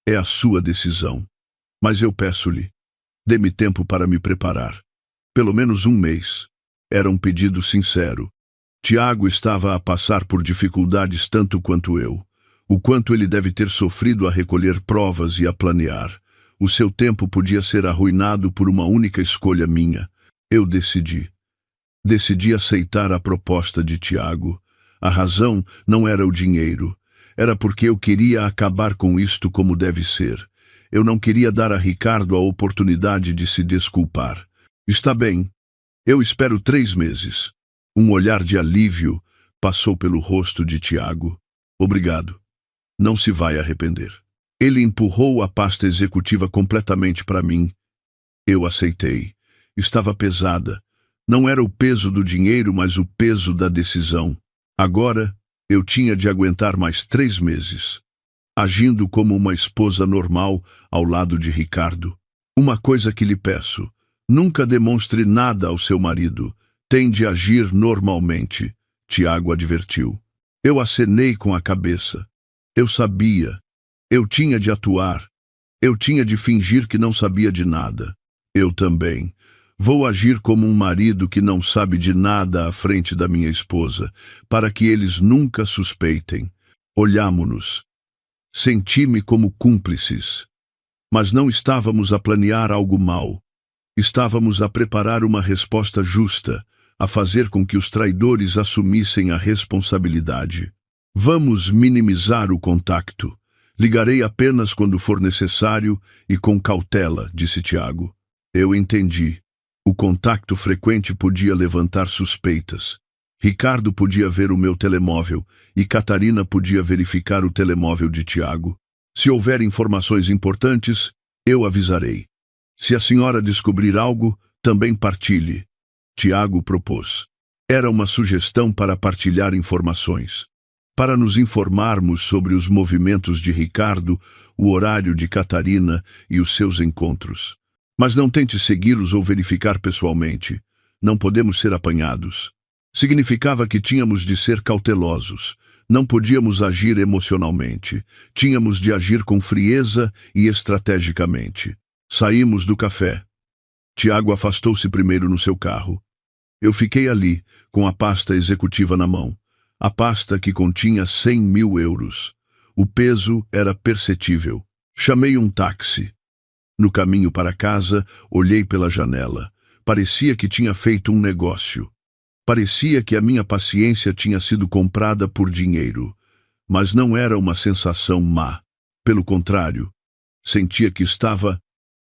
É a sua decisão. Mas eu peço-lhe, dê-me tempo para me preparar. Pelo menos 1 mês. Era um pedido sincero. Tiago estava a passar por dificuldades tanto quanto eu. O quanto ele deve ter sofrido a recolher provas e a planear. O seu tempo podia ser arruinado por uma única escolha minha. Eu decidi. Decidi aceitar a proposta de Tiago. A razão não era o dinheiro. Era porque eu queria acabar com isto como deve ser. Eu não queria dar a Ricardo a oportunidade de se desculpar. Está bem. Eu espero 3 meses. Um olhar de alívio passou pelo rosto de Tiago. Obrigado. Não se vai arrepender. Ele empurrou a pasta executiva completamente para mim. Eu aceitei. Estava pesada. Não era o peso do dinheiro, mas o peso da decisão. Agora, eu tinha de aguentar mais 3 meses. Agindo como uma esposa normal ao lado de Ricardo. Uma coisa que lhe peço. Nunca demonstre nada ao seu marido. Tem de agir normalmente, Tiago advertiu. Eu acenei com a cabeça. Eu sabia. Eu tinha de atuar. Eu tinha de fingir que não sabia de nada. Eu também. Vou agir como um marido que não sabe de nada à frente da minha esposa, para que eles nunca suspeitem. Olhámo-nos. Senti-me como cúmplices. Mas não estávamos a planear algo mau. Estávamos a preparar uma resposta justa, a fazer com que os traidores assumissem a responsabilidade. Vamos minimizar o contacto. Ligarei apenas quando for necessário e com cautela, disse Tiago. Eu entendi. O contacto frequente podia levantar suspeitas. Ricardo podia ver o meu telemóvel e Catarina podia verificar o telemóvel de Tiago. Se houver informações importantes, eu avisarei. Se a senhora descobrir algo, também partilhe. Tiago propôs. Era uma sugestão para partilhar informações. para nos informarmos sobre os movimentos de Ricardo, o horário de Catarina e os seus encontros. Mas não tente segui-los ou verificar pessoalmente. Não podemos ser apanhados. Significava que tínhamos de ser cautelosos. Não podíamos agir emocionalmente. Tínhamos de agir com frieza e estrategicamente. Saímos do café. Tiago afastou-se primeiro no seu carro. Eu fiquei ali, com a pasta executiva na mão. A pasta que continha 100.000 euros. O peso era perceptível. Chamei um táxi. No caminho para casa, olhei pela janela. Parecia que tinha feito um negócio. Parecia que a minha paciência tinha sido comprada por dinheiro. Mas não era uma sensação má. Pelo contrário, sentia que estava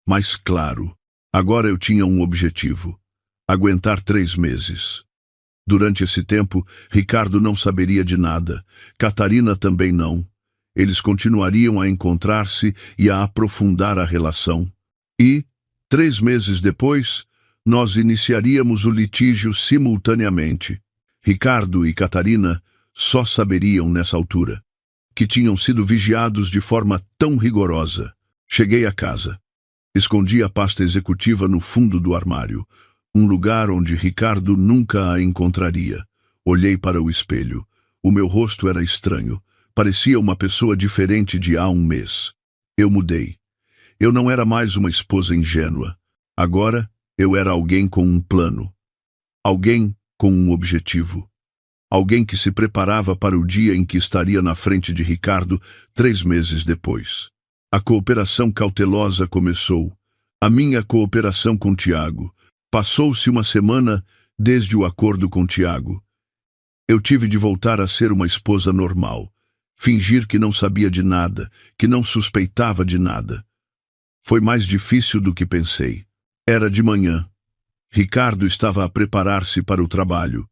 mais claro. Agora eu tinha um objetivo: aguentar 3 meses. Durante esse tempo, Ricardo não saberia de nada. Catarina também não. Eles continuariam a encontrar-se e a aprofundar a relação. E, 3 meses depois, nós iniciaríamos o litígio simultaneamente. Ricardo e Catarina só saberiam nessa altura que tinham sido vigiados de forma tão rigorosa. Cheguei a casa. Escondi a pasta executiva no fundo do armário, um lugar onde Ricardo nunca a encontraria. Olhei para o espelho. O meu rosto era estranho. Parecia uma pessoa diferente de há um mês. Eu mudei. Eu não era mais uma esposa ingênua. Agora, eu era alguém com um plano. Alguém com um objetivo. Alguém que se preparava para o dia em que estaria na frente de Ricardo 3 meses depois. A cooperação cautelosa começou. A minha cooperação com Tiago. Passou-se uma semana desde o acordo com Tiago. Eu tive de voltar a ser uma esposa normal. Fingir que não sabia de nada, que não suspeitava de nada. Foi mais difícil do que pensei. Era de manhã. Ricardo estava a preparar-se para o trabalho.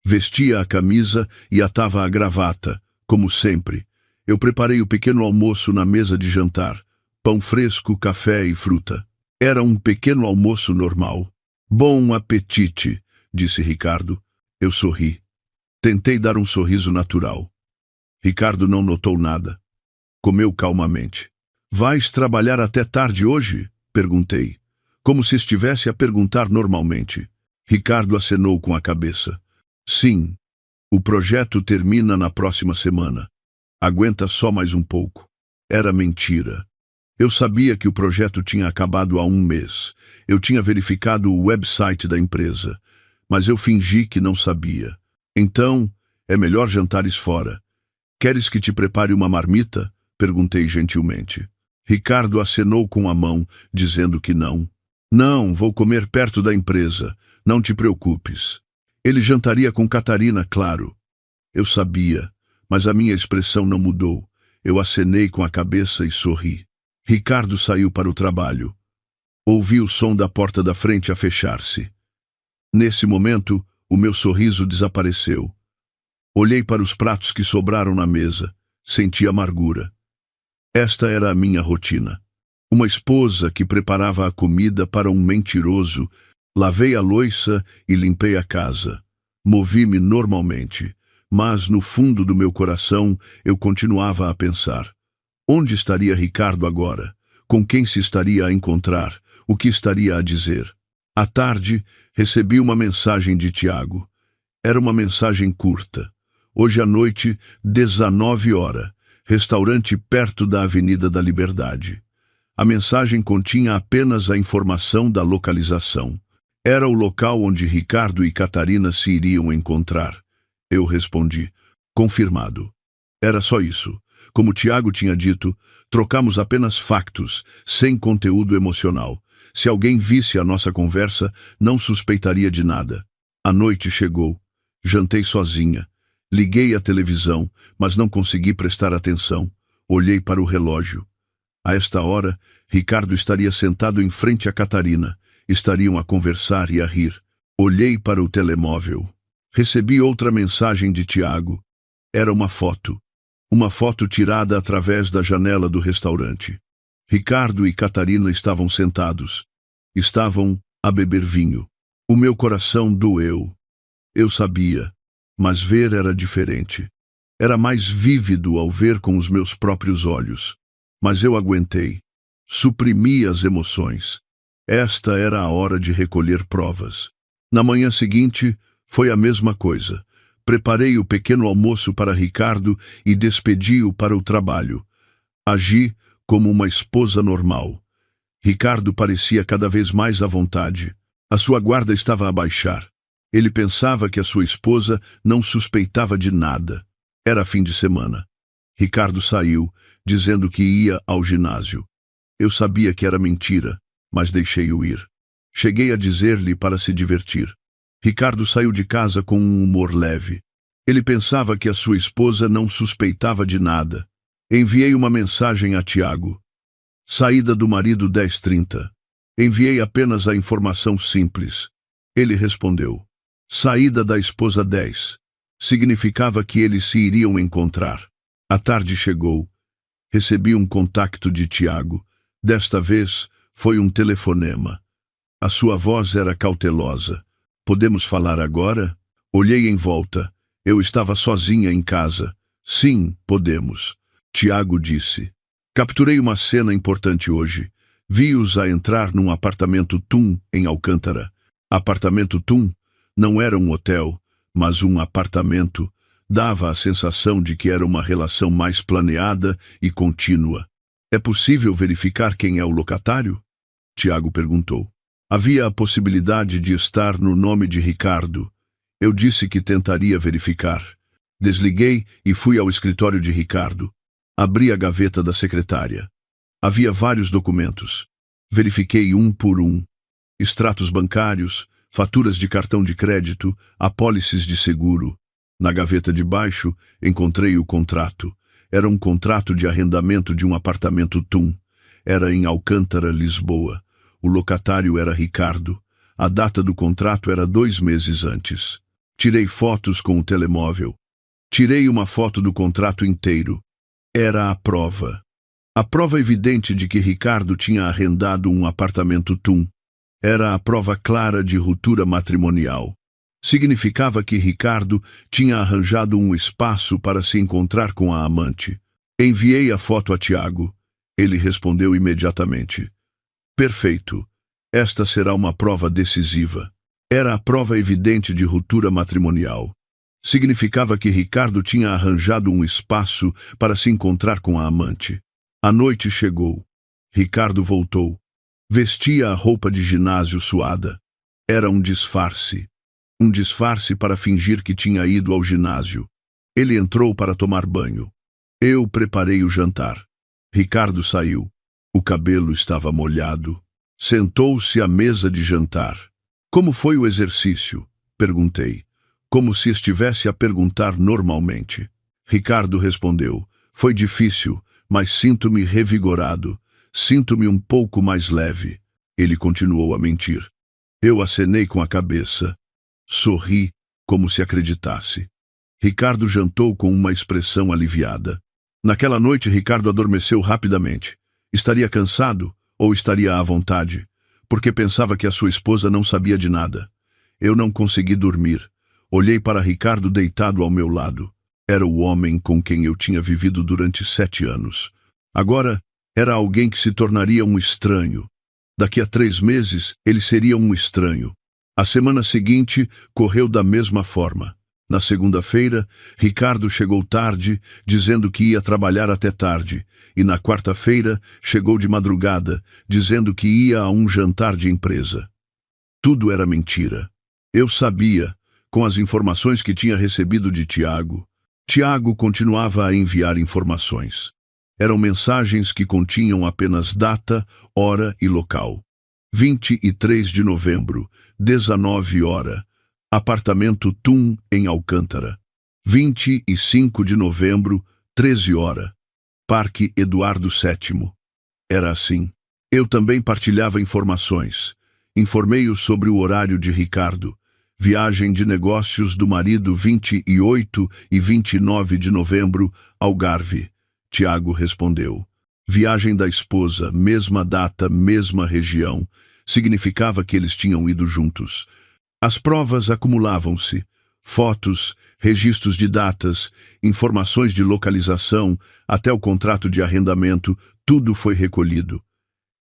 Vestia a camisa e atava a gravata, como sempre. Eu preparei o pequeno almoço na mesa de jantar. Pão fresco, café e fruta. Era um pequeno almoço normal. Bom apetite, disse Ricardo. Eu sorri. Tentei dar um sorriso natural. Ricardo não notou nada. Comeu calmamente. Vais trabalhar até tarde hoje? Perguntei, como se estivesse a perguntar normalmente. Ricardo acenou com a cabeça. Sim, o projeto termina na próxima semana. Aguenta só mais um pouco. Era mentira. Eu sabia que o projeto tinha acabado há 1 mês. Eu tinha verificado o website da empresa, mas eu fingi que não sabia. Então, é melhor jantares fora. Queres que te prepare uma marmita? Perguntei gentilmente. Ricardo acenou com a mão, dizendo que não. Não, vou comer perto da empresa. Não te preocupes. Ele jantaria com Catarina, claro. Eu sabia, mas a minha expressão não mudou. Eu acenei com a cabeça e sorri. Ricardo saiu para o trabalho. Ouvi o som da porta da frente a fechar-se. Nesse momento, o meu sorriso desapareceu. Olhei para os pratos que sobraram na mesa. Senti amargura. Esta era a minha rotina. Uma esposa que preparava a comida para um mentiroso. Lavei a louça e limpei a casa. Movi-me normalmente, mas no fundo do meu coração eu continuava a pensar. Onde estaria Ricardo agora? Com quem se estaria a encontrar? O que estaria a dizer? À tarde, recebi uma mensagem de Tiago. Era uma mensagem curta. Hoje à noite, 19 horas, restaurante perto da Avenida da Liberdade. A mensagem continha apenas a informação da localização. Era o local onde Ricardo e Catarina se iriam encontrar. Eu respondi, confirmado. Era só isso. Como Tiago tinha dito, trocamos apenas factos, sem conteúdo emocional. Se alguém visse a nossa conversa, não suspeitaria de nada. A noite chegou. Jantei sozinha. Liguei a televisão, mas não consegui prestar atenção. Olhei para o relógio. A esta hora, Ricardo estaria sentado em frente a Catarina. Estariam a conversar e a rir. Olhei para o telemóvel. Recebi outra mensagem de Tiago. Era uma foto. Uma foto tirada através da janela do restaurante. Ricardo e Catarina estavam sentados. Estavam a beber vinho. O meu coração doeu. Eu sabia, mas ver era diferente. Era mais vívido ao ver com os meus próprios olhos. Mas eu aguentei. Suprimi as emoções. Esta era a hora de recolher provas. Na manhã seguinte, foi a mesma coisa. Preparei o pequeno almoço para Ricardo e despedi-o para o trabalho. Agi como uma esposa normal. Ricardo parecia cada vez mais à vontade. A sua guarda estava a baixar. Ele pensava que a sua esposa não suspeitava de nada. Era fim de semana. Ricardo saiu, dizendo que ia ao ginásio. Eu sabia que era mentira, mas deixei-o ir. Cheguei a dizer-lhe para se divertir. Ricardo saiu de casa com um humor leve. Ele pensava que a sua esposa não suspeitava de nada. Enviei uma mensagem a Tiago. Saída do marido 10h30. Enviei apenas a informação simples. Ele respondeu. Saída da esposa 10. Significava que eles se iriam encontrar. A tarde chegou. Recebi um contacto de Tiago. Desta vez, foi um telefonema. A sua voz era cautelosa. Podemos falar agora? Olhei em volta. Eu estava sozinha em casa. Sim, podemos. Tiago disse. Capturei uma cena importante hoje. Vi-os a entrar num apartamento TUM em Alcântara. Apartamento TUM não era um hotel, mas um apartamento. Dava a sensação de que era uma relação mais planeada e contínua. É possível verificar quem é o locatário? Tiago perguntou. Havia a possibilidade de estar no nome de Ricardo. Eu disse que tentaria verificar. Desliguei e fui ao escritório de Ricardo. Abri a gaveta da secretária. Havia vários documentos. Verifiquei um por um. Extratos bancários, faturas de cartão de crédito, apólices de seguro. Na gaveta de baixo, encontrei o contrato. Era um contrato de arrendamento de um apartamento TUM. Era em Alcântara, Lisboa. O locatário era Ricardo. A data do contrato era 2 meses antes. Tirei fotos com o telemóvel. Tirei uma foto do contrato inteiro. Era a prova. A prova evidente de que Ricardo tinha arrendado um apartamento TUM. Era a prova clara de ruptura matrimonial. Significava que Ricardo tinha arranjado um espaço para se encontrar com a amante. Enviei a foto a Tiago. Ele respondeu imediatamente. Perfeito. Esta será uma prova decisiva. Era a prova evidente de ruptura matrimonial. Significava que Ricardo tinha arranjado um espaço para se encontrar com a amante. A noite chegou. Ricardo voltou. Vestia a roupa de ginásio suada. Era um disfarce. Um disfarce para fingir que tinha ido ao ginásio. Ele entrou para tomar banho. Eu preparei o jantar. Ricardo saiu. O cabelo estava molhado. Sentou-se à mesa de jantar. Como foi o exercício? Perguntei. Como se estivesse a perguntar normalmente. Ricardo respondeu. Foi difícil, mas sinto-me revigorado. Sinto-me um pouco mais leve. Ele continuou a mentir. Eu acenei com a cabeça. Sorri, como se acreditasse. Ricardo jantou com uma expressão aliviada. Naquela noite, Ricardo adormeceu rapidamente. Estaria cansado ou estaria à vontade? Porque pensava que a sua esposa não sabia de nada. Eu não consegui dormir. Olhei para Ricardo deitado ao meu lado. Era o homem com quem eu tinha vivido durante 7 anos. Agora, era alguém que se tornaria um estranho. Daqui a 3 meses, ele seria um estranho. A semana seguinte correu da mesma forma. Na segunda-feira, Ricardo chegou tarde, dizendo que ia trabalhar até tarde, e na quarta-feira chegou de madrugada, dizendo que ia a um jantar de empresa. Tudo era mentira. Eu sabia, com as informações que tinha recebido de Tiago. Tiago continuava a enviar informações. Eram mensagens que continham apenas data, hora e local. 23 de novembro, 19 horas. Apartamento TUM em Alcântara. 25 de novembro, 13 horas. Parque Eduardo VII. Era assim. Eu também partilhava informações. Informei-o sobre o horário de Ricardo. Viagem de negócios do marido 28 e 29 de novembro, Algarve. Tiago respondeu. Viagem da esposa, mesma data, mesma região. Significava que eles tinham ido juntos. As provas acumulavam-se. Fotos, registros de datas, informações de localização, até o contrato de arrendamento, tudo foi recolhido.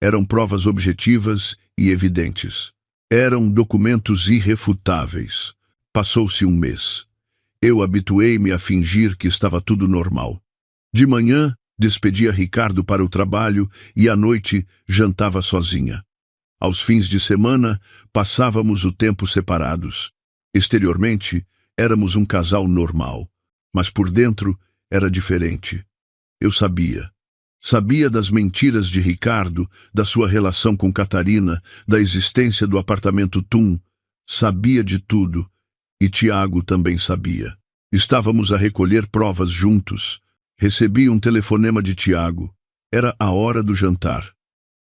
Eram provas objetivas e evidentes. Eram documentos irrefutáveis. Passou-se um mês. Eu habituei-me a fingir que estava tudo normal. De manhã, despedia Ricardo para o trabalho e à noite jantava sozinha. Aos fins de semana, passávamos o tempo separados. Exteriormente, éramos um casal normal, mas por dentro era diferente. Eu sabia. Sabia das mentiras de Ricardo, da sua relação com Catarina, da existência do apartamento Tum. Sabia de tudo, e Tiago também sabia. Estávamos a recolher provas juntos. Recebi um telefonema de Tiago. Era a hora do jantar.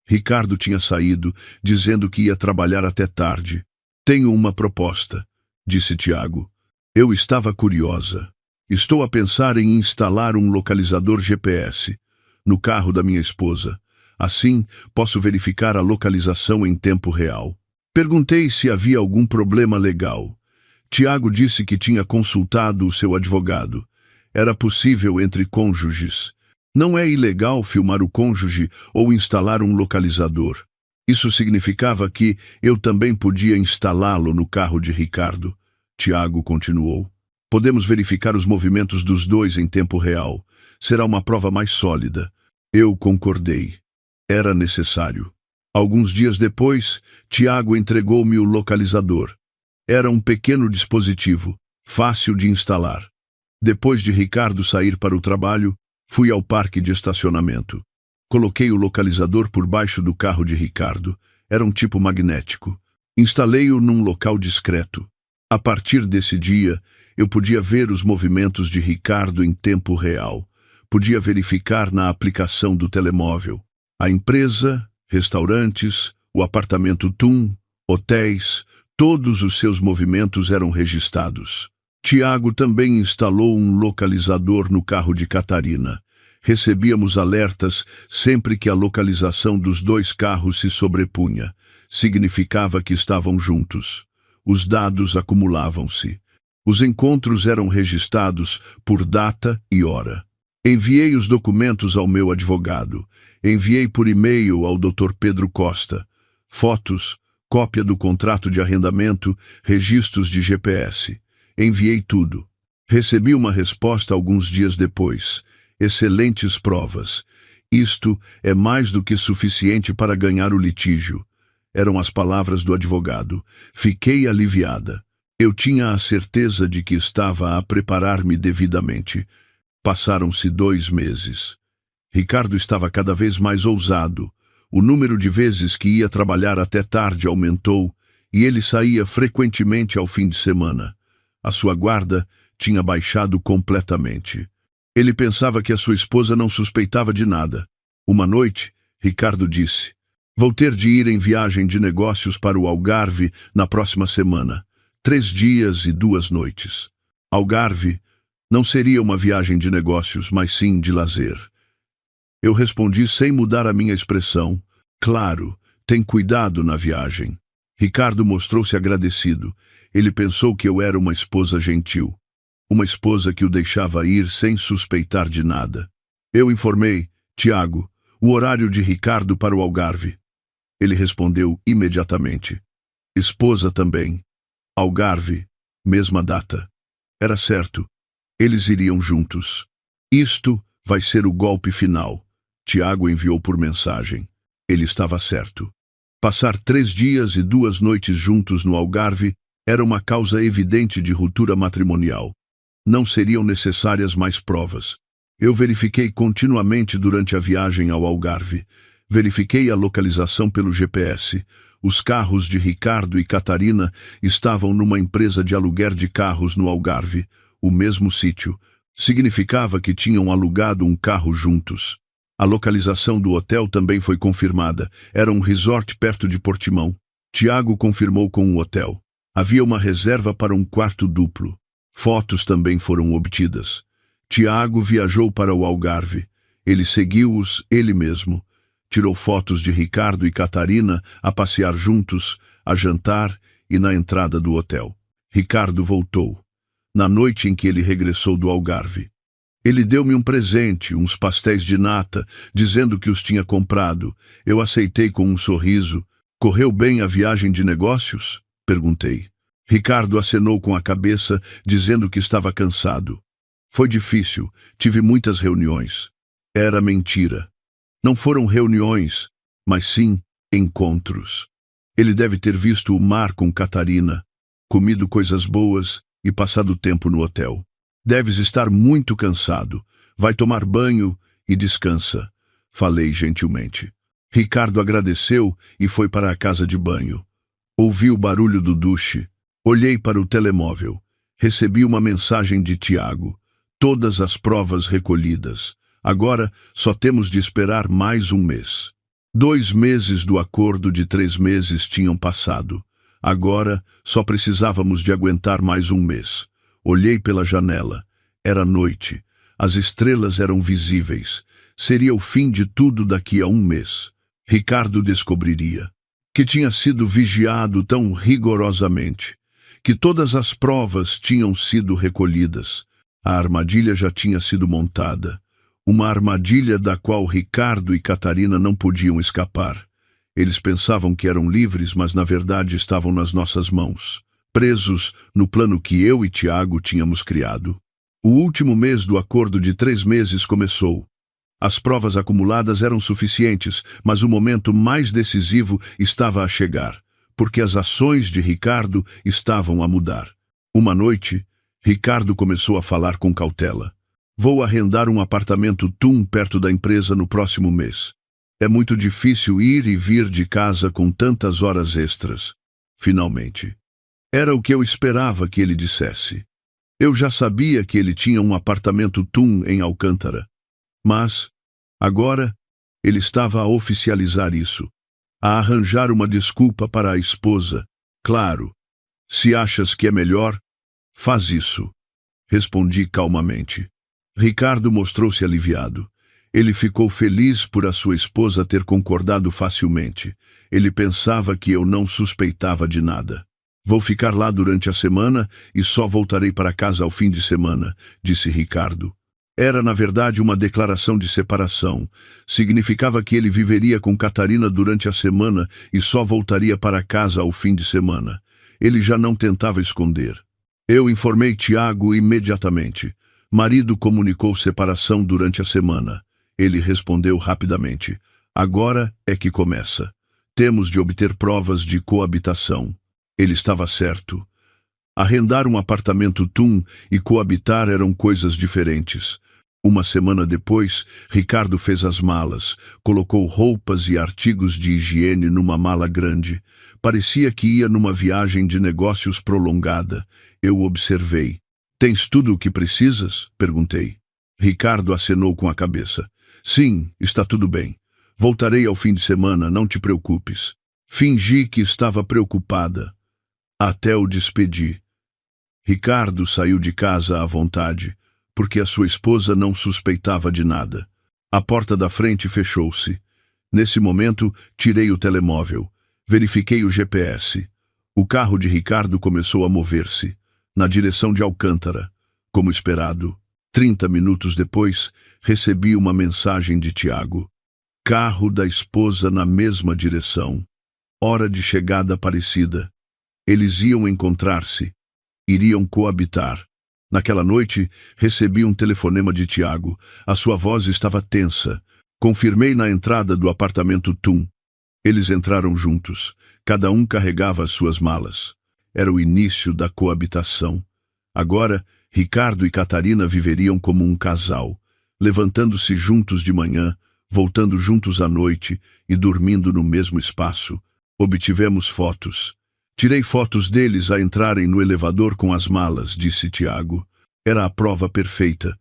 Ricardo tinha saído, dizendo que ia trabalhar até tarde. Tenho uma proposta, disse Tiago. Eu estava curiosa. Estou a pensar em instalar um localizador GPS no carro da minha esposa. Assim, posso verificar a localização em tempo real. Perguntei se havia algum problema legal. Tiago disse que tinha consultado o seu advogado. Era possível entre cônjuges. Não é ilegal filmar o cônjuge ou instalar um localizador. Isso significava que eu também podia instalá-lo no carro de Ricardo. Tiago continuou. Podemos verificar os movimentos dos dois em tempo real. Será uma prova mais sólida. Eu concordei. Era necessário. Alguns dias depois, Tiago entregou-me o localizador. Era um pequeno dispositivo, fácil de instalar. Depois de Ricardo sair para o trabalho, fui ao parque de estacionamento. Coloquei o localizador por baixo do carro de Ricardo. Era um tipo magnético. Instalei-o num local discreto. A partir desse dia, eu podia ver os movimentos de Ricardo em tempo real. Podia verificar na aplicação do telemóvel. A empresa, restaurantes, o apartamento Tum, hotéis, todos os seus movimentos eram registrados. Tiago também instalou um localizador no carro de Catarina. Recebíamos alertas sempre que a localização dos dois carros se sobrepunha. Significava que estavam juntos. Os dados acumulavam-se. Os encontros eram registrados por data e hora. Enviei os documentos ao meu advogado. Enviei por e-mail ao Dr. Pedro Costa. Fotos, cópia do contrato de arrendamento, registros de GPS. Enviei tudo. Recebi uma resposta alguns dias depois. Excelentes provas. Isto é mais do que suficiente para ganhar o litígio. Eram as palavras do advogado. Fiquei aliviada. Eu tinha a certeza de que estava a preparar-me devidamente. Passaram-se 2 meses. Ricardo estava cada vez mais ousado. O número de vezes que ia trabalhar até tarde aumentou e ele saía frequentemente ao fim de semana. A sua guarda tinha baixado completamente. Ele pensava que a sua esposa não suspeitava de nada. Uma noite, Ricardo disse: "Vou ter de ir em viagem de negócios para o Algarve na próxima semana. 3 dias e 2 noites. Algarve não seria uma viagem de negócios, mas sim de lazer." Eu respondi sem mudar a minha expressão: "Claro, tem cuidado na viagem." Ricardo mostrou-se agradecido. Ele pensou que eu era uma esposa gentil. Uma esposa que o deixava ir sem suspeitar de nada. Eu informei: "Tiago, o horário de Ricardo para o Algarve." Ele respondeu imediatamente: "Esposa também. Algarve, mesma data." Era certo. Eles iriam juntos. "Isto vai ser o golpe final." Tiago enviou por mensagem. Ele estava certo. Passar 3 dias e 2 noites juntos no Algarve era uma causa evidente de ruptura matrimonial. Não seriam necessárias mais provas. Eu verifiquei continuamente durante a viagem ao Algarve. Verifiquei a localização pelo GPS. Os carros de Ricardo e Catarina estavam numa empresa de aluguer de carros no Algarve, o mesmo sítio. Significava que tinham alugado um carro juntos. A localização do hotel também foi confirmada. Era um resort perto de Portimão. Tiago confirmou com o hotel. Havia uma reserva para um quarto duplo. Fotos também foram obtidas. Tiago viajou para o Algarve. Ele seguiu-os ele mesmo. Tirou fotos de Ricardo e Catarina a passear juntos, a jantar e na entrada do hotel. Ricardo voltou. na noite em que ele regressou do Algarve. Ele deu-me um presente, uns pastéis de nata, dizendo que os tinha comprado. Eu aceitei com um sorriso. Correu bem a viagem de negócios? Perguntei. Ricardo acenou com a cabeça, dizendo que estava cansado. Foi difícil, tive muitas reuniões. Era mentira. Não foram reuniões, mas sim encontros. Ele deve ter visto o mar com Catarina, comido coisas boas e passado tempo no hotel. Deves estar muito cansado. Vai tomar banho e descansa, falei gentilmente. Ricardo agradeceu e foi para a casa de banho. Ouvi o barulho do duche. Olhei para o telemóvel. Recebi uma mensagem de Tiago. Todas as provas recolhidas. Agora só temos de esperar mais um mês. 2 meses do acordo de 3 meses tinham passado. Agora só precisávamos de aguentar mais um mês. Olhei pela janela. Era noite. As estrelas eram visíveis. Seria o fim de tudo daqui a um mês. Ricardo descobriria que tinha sido vigiado tão rigorosamente, que todas as provas tinham sido recolhidas. A armadilha já tinha sido montada. Uma armadilha da qual Ricardo e Catarina não podiam escapar. Eles pensavam que eram livres, mas na verdade estavam nas nossas mãos, presos no plano que eu e Tiago tínhamos criado. O último mês do acordo de 3 meses começou. As provas acumuladas eram suficientes, mas o momento mais decisivo estava a chegar, porque as ações de Ricardo estavam a mudar. Uma noite, Ricardo começou a falar com cautela. Vou arrendar um apartamento TUM perto da empresa no próximo mês. É muito difícil ir e vir de casa com tantas horas extras. Finalmente. Era o que eu esperava que ele dissesse. Eu já sabia que ele tinha um apartamento TUM em Alcântara. Mas, agora, ele estava a oficializar isso. A arranjar uma desculpa para a esposa. Claro. Se achas que é melhor, faz isso. Respondi calmamente. Ricardo mostrou-se aliviado. Ele ficou feliz por a sua esposa ter concordado facilmente. Ele pensava que eu não suspeitava de nada. Vou ficar lá durante a semana e só voltarei para casa ao fim de semana, disse Ricardo. Era, na verdade, uma declaração de separação. Significava que ele viveria com Catarina durante a semana e só voltaria para casa ao fim de semana. Ele já não tentava esconder. Eu informei Tiago imediatamente. Marido comunicou separação durante a semana. Ele respondeu rapidamente. Agora é que começa. Temos de obter provas de coabitação. Ele estava certo. Arrendar um apartamento TUM e coabitar eram coisas diferentes. Uma semana depois, Ricardo fez as malas, colocou roupas e artigos de higiene numa mala grande. Parecia que ia numa viagem de negócios prolongada. Eu observei. Tens tudo o que precisas? Perguntei. Ricardo acenou com a cabeça. Sim, está tudo bem. Voltarei ao fim de semana, não te preocupes. Fingi que estava preocupada. Até o despedi. Ricardo saiu de casa à vontade, porque a sua esposa não suspeitava de nada. A porta da frente fechou-se. Nesse momento, tirei o telemóvel. Verifiquei o GPS. O carro de Ricardo começou a mover-se, na direção de Alcântara. Como esperado, 30 minutos depois, recebi uma mensagem de Tiago. Carro da esposa na mesma direção. Hora de chegada parecida. Eles iam encontrar-se. Iriam coabitar. Naquela noite, recebi um telefonema de Tiago. A sua voz estava tensa. Confirmei na entrada do apartamento TUM. Eles entraram juntos. Cada um carregava as suas malas. Era o início da coabitação. Agora, Ricardo e Catarina viveriam como um casal, levantando-se juntos de manhã, voltando juntos à noite e dormindo no mesmo espaço. Obtivemos fotos. Tirei fotos deles a entrarem no elevador com as malas, disse Tiago. Era a prova perfeita.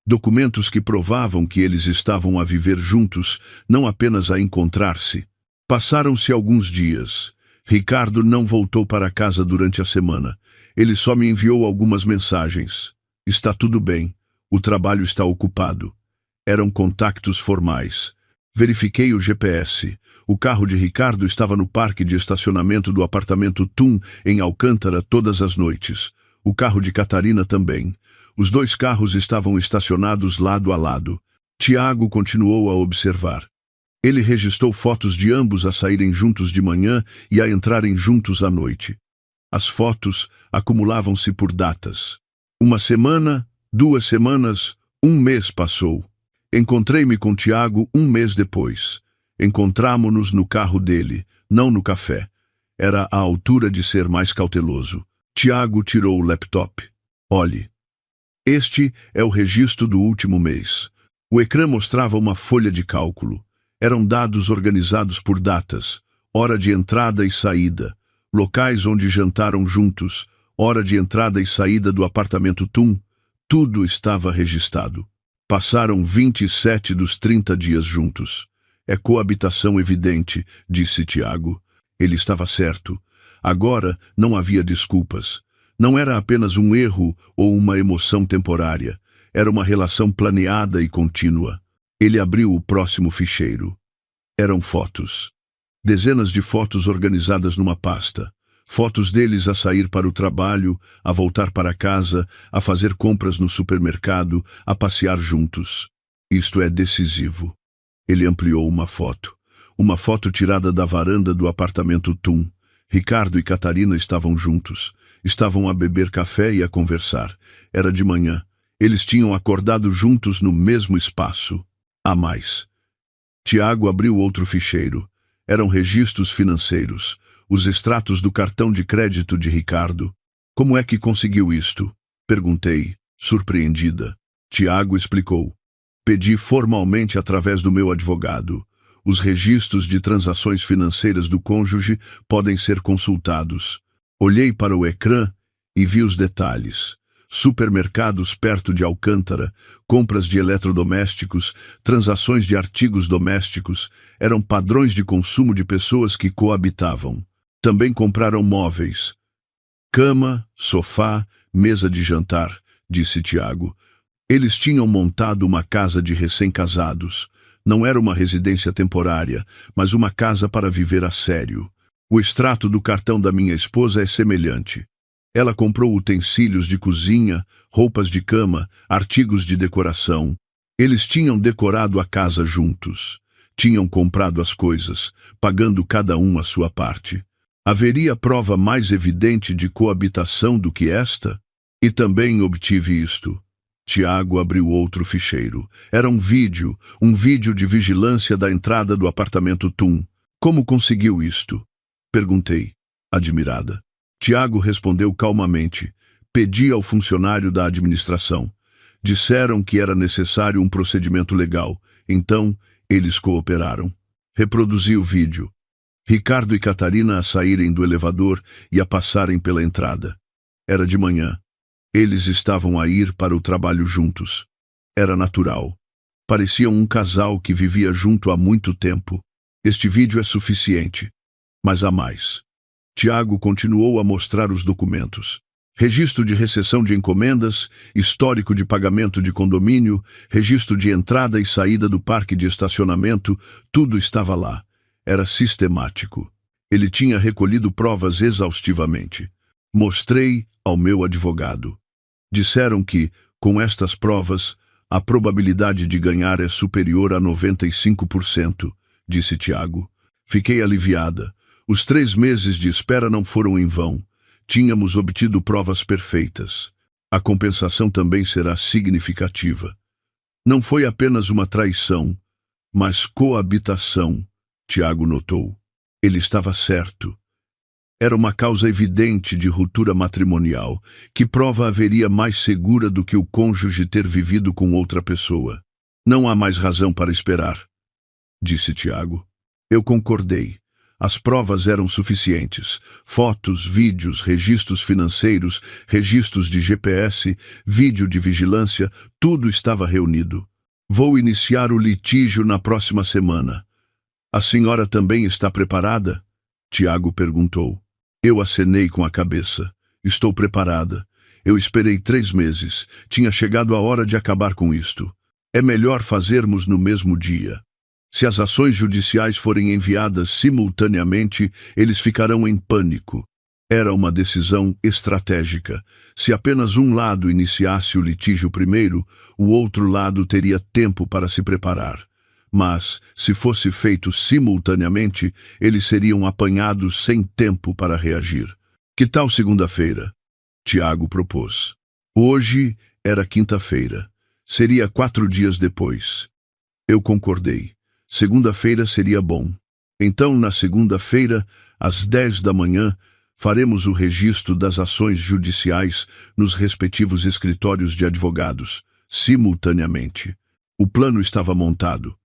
Documentos que provavam que eles estavam a viver juntos, não apenas a encontrar-se. Passaram-se alguns dias. Ricardo não voltou para casa durante a semana. Ele só me enviou algumas mensagens. Está tudo bem. O trabalho está ocupado. Eram contactos formais. Verifiquei o GPS. O carro de Ricardo estava no parque de estacionamento do apartamento TUM, em Alcântara, todas as noites. O carro de Catarina também. Os dois carros estavam estacionados lado a lado. Tiago continuou a observar. Ele registrou fotos de ambos a saírem juntos de manhã e a entrarem juntos à noite. As fotos acumulavam-se por datas. 1 semana, 2 semanas, 1 mês passou. Encontrei-me com Tiago 1 mês depois. Encontramo-nos no carro dele, não no café. Era a altura de ser mais cauteloso. Tiago tirou o laptop. Olhe. Este é o registro do último mês. O ecrã mostrava uma folha de cálculo. Eram dados organizados por datas, hora de entrada e saída, locais onde jantaram juntos, hora de entrada e saída do apartamento Tum. Tudo estava registrado. Passaram 27 dos 30 dias juntos. É coabitação evidente, disse Tiago. Ele estava certo. Agora não havia desculpas. Não era apenas um erro ou uma emoção temporária. Era uma relação planeada e contínua. Ele abriu o próximo ficheiro. Eram fotos. Dezenas de fotos organizadas numa pasta. Fotos deles a sair para o trabalho, a voltar para casa, a fazer compras no supermercado, a passear juntos. Isto é decisivo. Ele ampliou uma foto. Uma foto tirada da varanda do apartamento Tum. Ricardo e Catarina estavam juntos. Estavam a beber café e a conversar. Era de manhã. Eles tinham acordado juntos no mesmo espaço. A mais. Tiago abriu outro ficheiro. Eram registros financeiros. Os extratos do cartão de crédito de Ricardo. Como é que conseguiu isto? Perguntei, surpreendida. Tiago explicou. Pedi formalmente através do meu advogado. Os registros de transações financeiras do cônjuge podem ser consultados. Olhei para o ecrã e vi os detalhes. Supermercados perto de Alcântara, compras de eletrodomésticos, transações de artigos domésticos, eram padrões de consumo de pessoas que coabitavam. Também compraram móveis. Cama, sofá, mesa de jantar, disse Tiago. Eles tinham montado uma casa de recém-casados. Não era uma residência temporária, mas uma casa para viver a sério. O extrato do cartão da minha esposa é semelhante. Ela comprou utensílios de cozinha, roupas de cama, artigos de decoração. Eles tinham decorado a casa juntos. Tinham comprado as coisas, pagando cada um a sua parte. Haveria prova mais evidente de coabitação do que esta? E também obtive isto. Tiago abriu outro ficheiro. Era um vídeo de vigilância da entrada do apartamento Tum. Como conseguiu isto? Perguntei, admirada. Tiago respondeu calmamente. Pedi ao funcionário da administração. Disseram que era necessário um procedimento legal. Então, eles cooperaram. Reproduzi o vídeo. Ricardo e Catarina a saírem do elevador e a passarem pela entrada. Era de manhã. Eles estavam a ir para o trabalho juntos. Era natural. Pareciam um casal que vivia junto há muito tempo. Este vídeo é suficiente. Mas há mais. Tiago continuou a mostrar os documentos. Registro de recepção de encomendas, histórico de pagamento de condomínio, registro de entrada e saída do parque de estacionamento, tudo estava lá. Era sistemático. Ele tinha recolhido provas exaustivamente. Mostrei ao meu advogado. Disseram que, com estas provas, a probabilidade de ganhar é superior a 95%, disse Tiago. Fiquei aliviada. Os 3 meses de espera não foram em vão. Tínhamos obtido provas perfeitas. A compensação também será significativa. Não foi apenas uma traição, mas coabitação, Tiago notou. Ele estava certo. Era uma causa evidente de ruptura matrimonial. Que prova haveria mais segura do que o cônjuge ter vivido com outra pessoa? Não há mais razão para esperar, disse Tiago. Eu concordei. As provas eram suficientes. Fotos, vídeos, registros financeiros, registros de GPS, vídeo de vigilância, tudo estava reunido. Vou iniciar o litígio na próxima semana. A senhora também está preparada? Tiago perguntou. Eu acenei com a cabeça. Estou preparada. Eu esperei 3 meses. Tinha chegado a hora de acabar com isto. É melhor fazermos no mesmo dia. Se as ações judiciais forem enviadas simultaneamente, eles ficarão em pânico. Era uma decisão estratégica. Se apenas um lado iniciasse o litígio primeiro, o outro lado teria tempo para se preparar. Mas, se fosse feito simultaneamente, eles seriam apanhados sem tempo para reagir. Que tal segunda-feira? Tiago propôs. Hoje era quinta-feira. Seria 4 dias depois. Eu concordei. Segunda-feira seria bom. Então, na segunda-feira, às 10 da manhã, faremos o registro das ações judiciais nos respectivos escritórios de advogados, simultaneamente. O plano estava montado.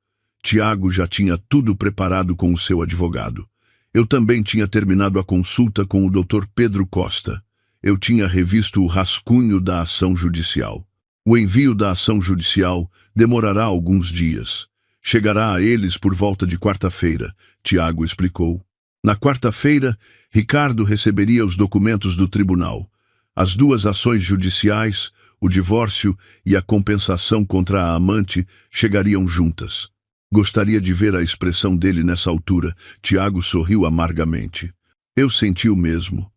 Tiago já tinha tudo preparado com o seu advogado. Eu também tinha terminado a consulta com o Dr. Pedro Costa. Eu tinha revisto o rascunho da ação judicial. O envio da ação judicial demorará alguns dias. Chegará a eles por volta de quarta-feira, Tiago explicou. Na quarta-feira, Ricardo receberia os documentos do tribunal. As 2 ações judiciais, o divórcio e a compensação contra a amante, chegariam juntas. Gostaria de ver a expressão dele nessa altura. Tiago sorriu amargamente. Eu senti o mesmo.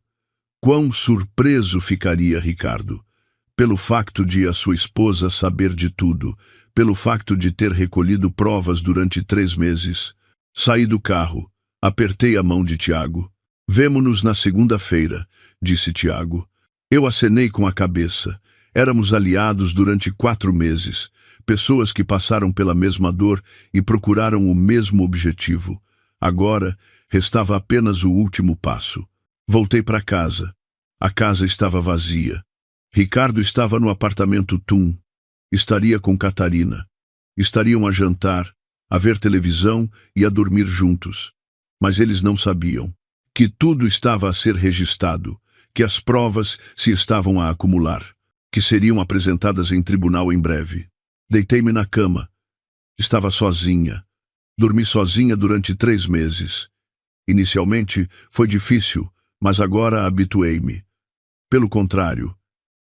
Quão surpreso ficaria Ricardo, pelo facto de a sua esposa saber de tudo, pelo facto de ter recolhido provas durante 3 meses. Saí do carro, apertei a mão de Tiago. Vemo-nos na segunda-feira, disse Tiago. Eu acenei com a cabeça. Éramos aliados durante 4 meses, pessoas que passaram pela mesma dor e procuraram o mesmo objetivo. Agora, restava apenas o último passo. Voltei para casa. A casa estava vazia. Ricardo estava no apartamento Tum. Estaria com Catarina. Estariam a jantar, a ver televisão e a dormir juntos. Mas eles não sabiam que tudo estava a ser registrado, que as provas se estavam a acumular, que seriam apresentadas em tribunal em breve. Deitei-me na cama. Estava sozinha. Dormi sozinha durante 3 meses. Inicialmente foi difícil, mas agora habituei-me. Pelo contrário,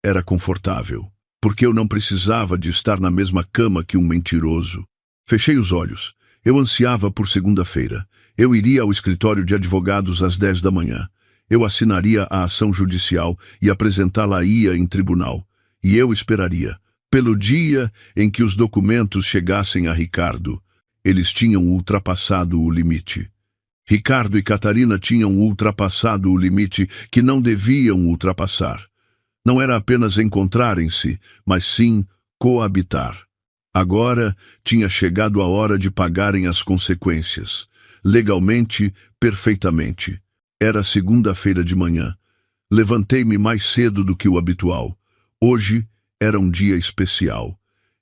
era confortável, porque eu não precisava de estar na mesma cama que um mentiroso. Fechei os olhos. Eu ansiava por segunda-feira. Eu iria ao escritório de advogados às 10 da manhã. Eu assinaria a ação judicial e apresentá-la-ia em tribunal. E eu esperaria. Pelo dia em que os documentos chegassem a Ricardo, eles tinham ultrapassado o limite. Ricardo e Catarina tinham ultrapassado o limite que não deviam ultrapassar. Não era apenas encontrarem-se, mas sim coabitar. Agora tinha chegado a hora de pagarem as consequências. Legalmente, perfeitamente. Era segunda-feira de manhã. Levantei-me mais cedo do que o habitual. Hoje era um dia especial.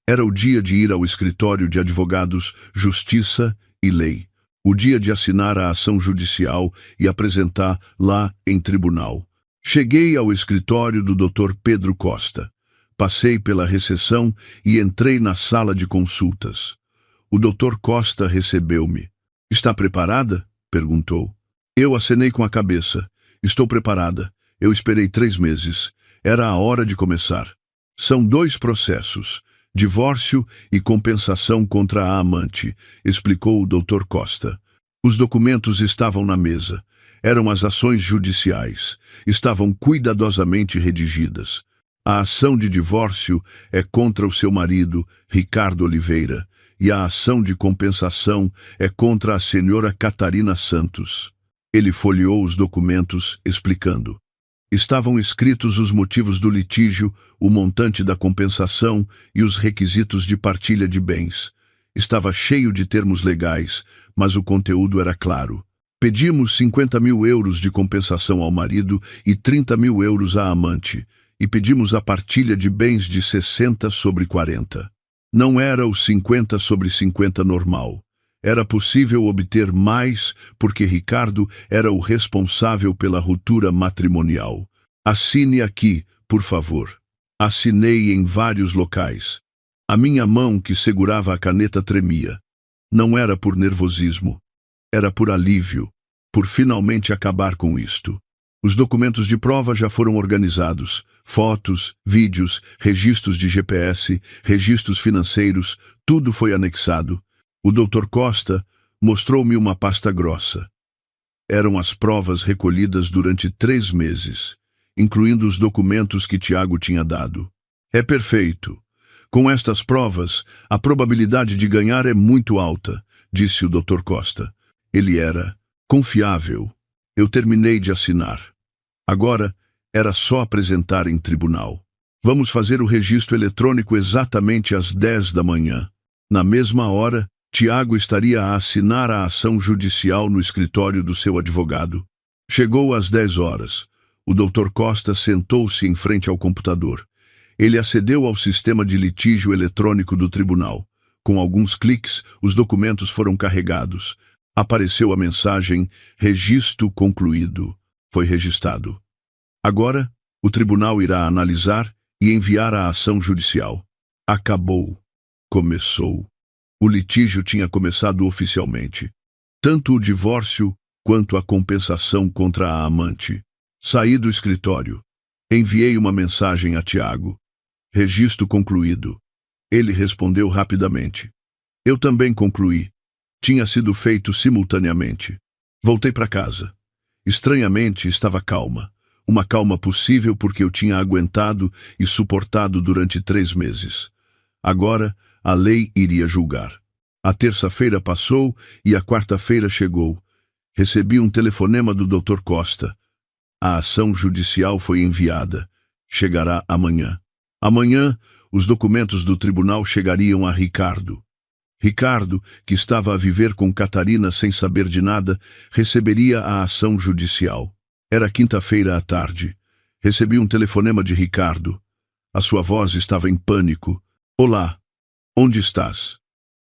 Era o dia de ir ao escritório de advogados, justiça e lei. O dia de assinar a ação judicial e apresentar lá em tribunal. Cheguei ao escritório do Dr. Pedro Costa. Passei pela recepção e entrei na sala de consultas. O Dr. Costa recebeu-me. Está preparada? Perguntou. Eu acenei com a cabeça. Estou preparada. Eu esperei 3 meses. Era a hora de começar. São 2 processos, divórcio e compensação contra a amante, explicou o Dr. Costa. Os documentos estavam na mesa. Eram as ações judiciais. Estavam cuidadosamente redigidas. A ação de divórcio é contra o seu marido, Ricardo Oliveira, e a ação de compensação é contra a senhora Catarina Santos. Ele folheou os documentos, explicando. Estavam escritos os motivos do litígio, o montante da compensação e os requisitos de partilha de bens. Estava cheio de termos legais, mas o conteúdo era claro. Pedimos 50 mil euros de compensação ao marido e 30 mil euros à amante, e pedimos a partilha de bens de 60/40. Não era o 50/50 normal. Era possível obter mais porque Ricardo era o responsável pela ruptura matrimonial. Assine aqui, por favor. Assinei em vários locais. A minha mão que segurava a caneta tremia. Não era por nervosismo. Era por alívio, por finalmente acabar com isto. Os documentos de prova já foram organizados. Fotos, vídeos, registros de GPS, registros financeiros, tudo foi anexado. O Dr. Costa mostrou-me uma pasta grossa. Eram as provas recolhidas durante 3 meses, incluindo os documentos que Tiago tinha dado. É perfeito. Com estas provas, a probabilidade de ganhar é muito alta, disse o Dr. Costa. Ele era confiável. Eu terminei de assinar. Agora, era só apresentar em tribunal. Vamos fazer o registro eletrônico exatamente às 10 da manhã. Na mesma hora, Tiago estaria a assinar a ação judicial no escritório do seu advogado. Chegou às 10 horas. O Dr. Costa sentou-se em frente ao computador. Ele acedeu ao sistema de litígio eletrônico do tribunal. Com alguns cliques, os documentos foram carregados. Apareceu a mensagem: registro concluído. Foi registrado. Agora, o tribunal irá analisar e enviar a ação judicial. Acabou. Começou. O litígio tinha começado oficialmente. Tanto o divórcio quanto a compensação contra a amante. Saí do escritório. Enviei uma mensagem a Tiago. Registro concluído. Ele respondeu rapidamente. Eu também concluí. Tinha sido feito simultaneamente. Voltei para casa. Estranhamente, estava calma. Uma calma possível porque eu tinha aguentado e suportado durante 3 meses. Agora, a lei iria julgar. A terça-feira passou e a quarta-feira chegou. Recebi um telefonema do Dr. Costa. A ação judicial foi enviada. Chegará amanhã. Amanhã, os documentos do tribunal chegariam a Ricardo. Ricardo, que estava a viver com Catarina sem saber de nada, receberia a ação judicial. Era quinta-feira à tarde. Recebi um telefonema de Ricardo. A sua voz estava em pânico. Olá, onde estás?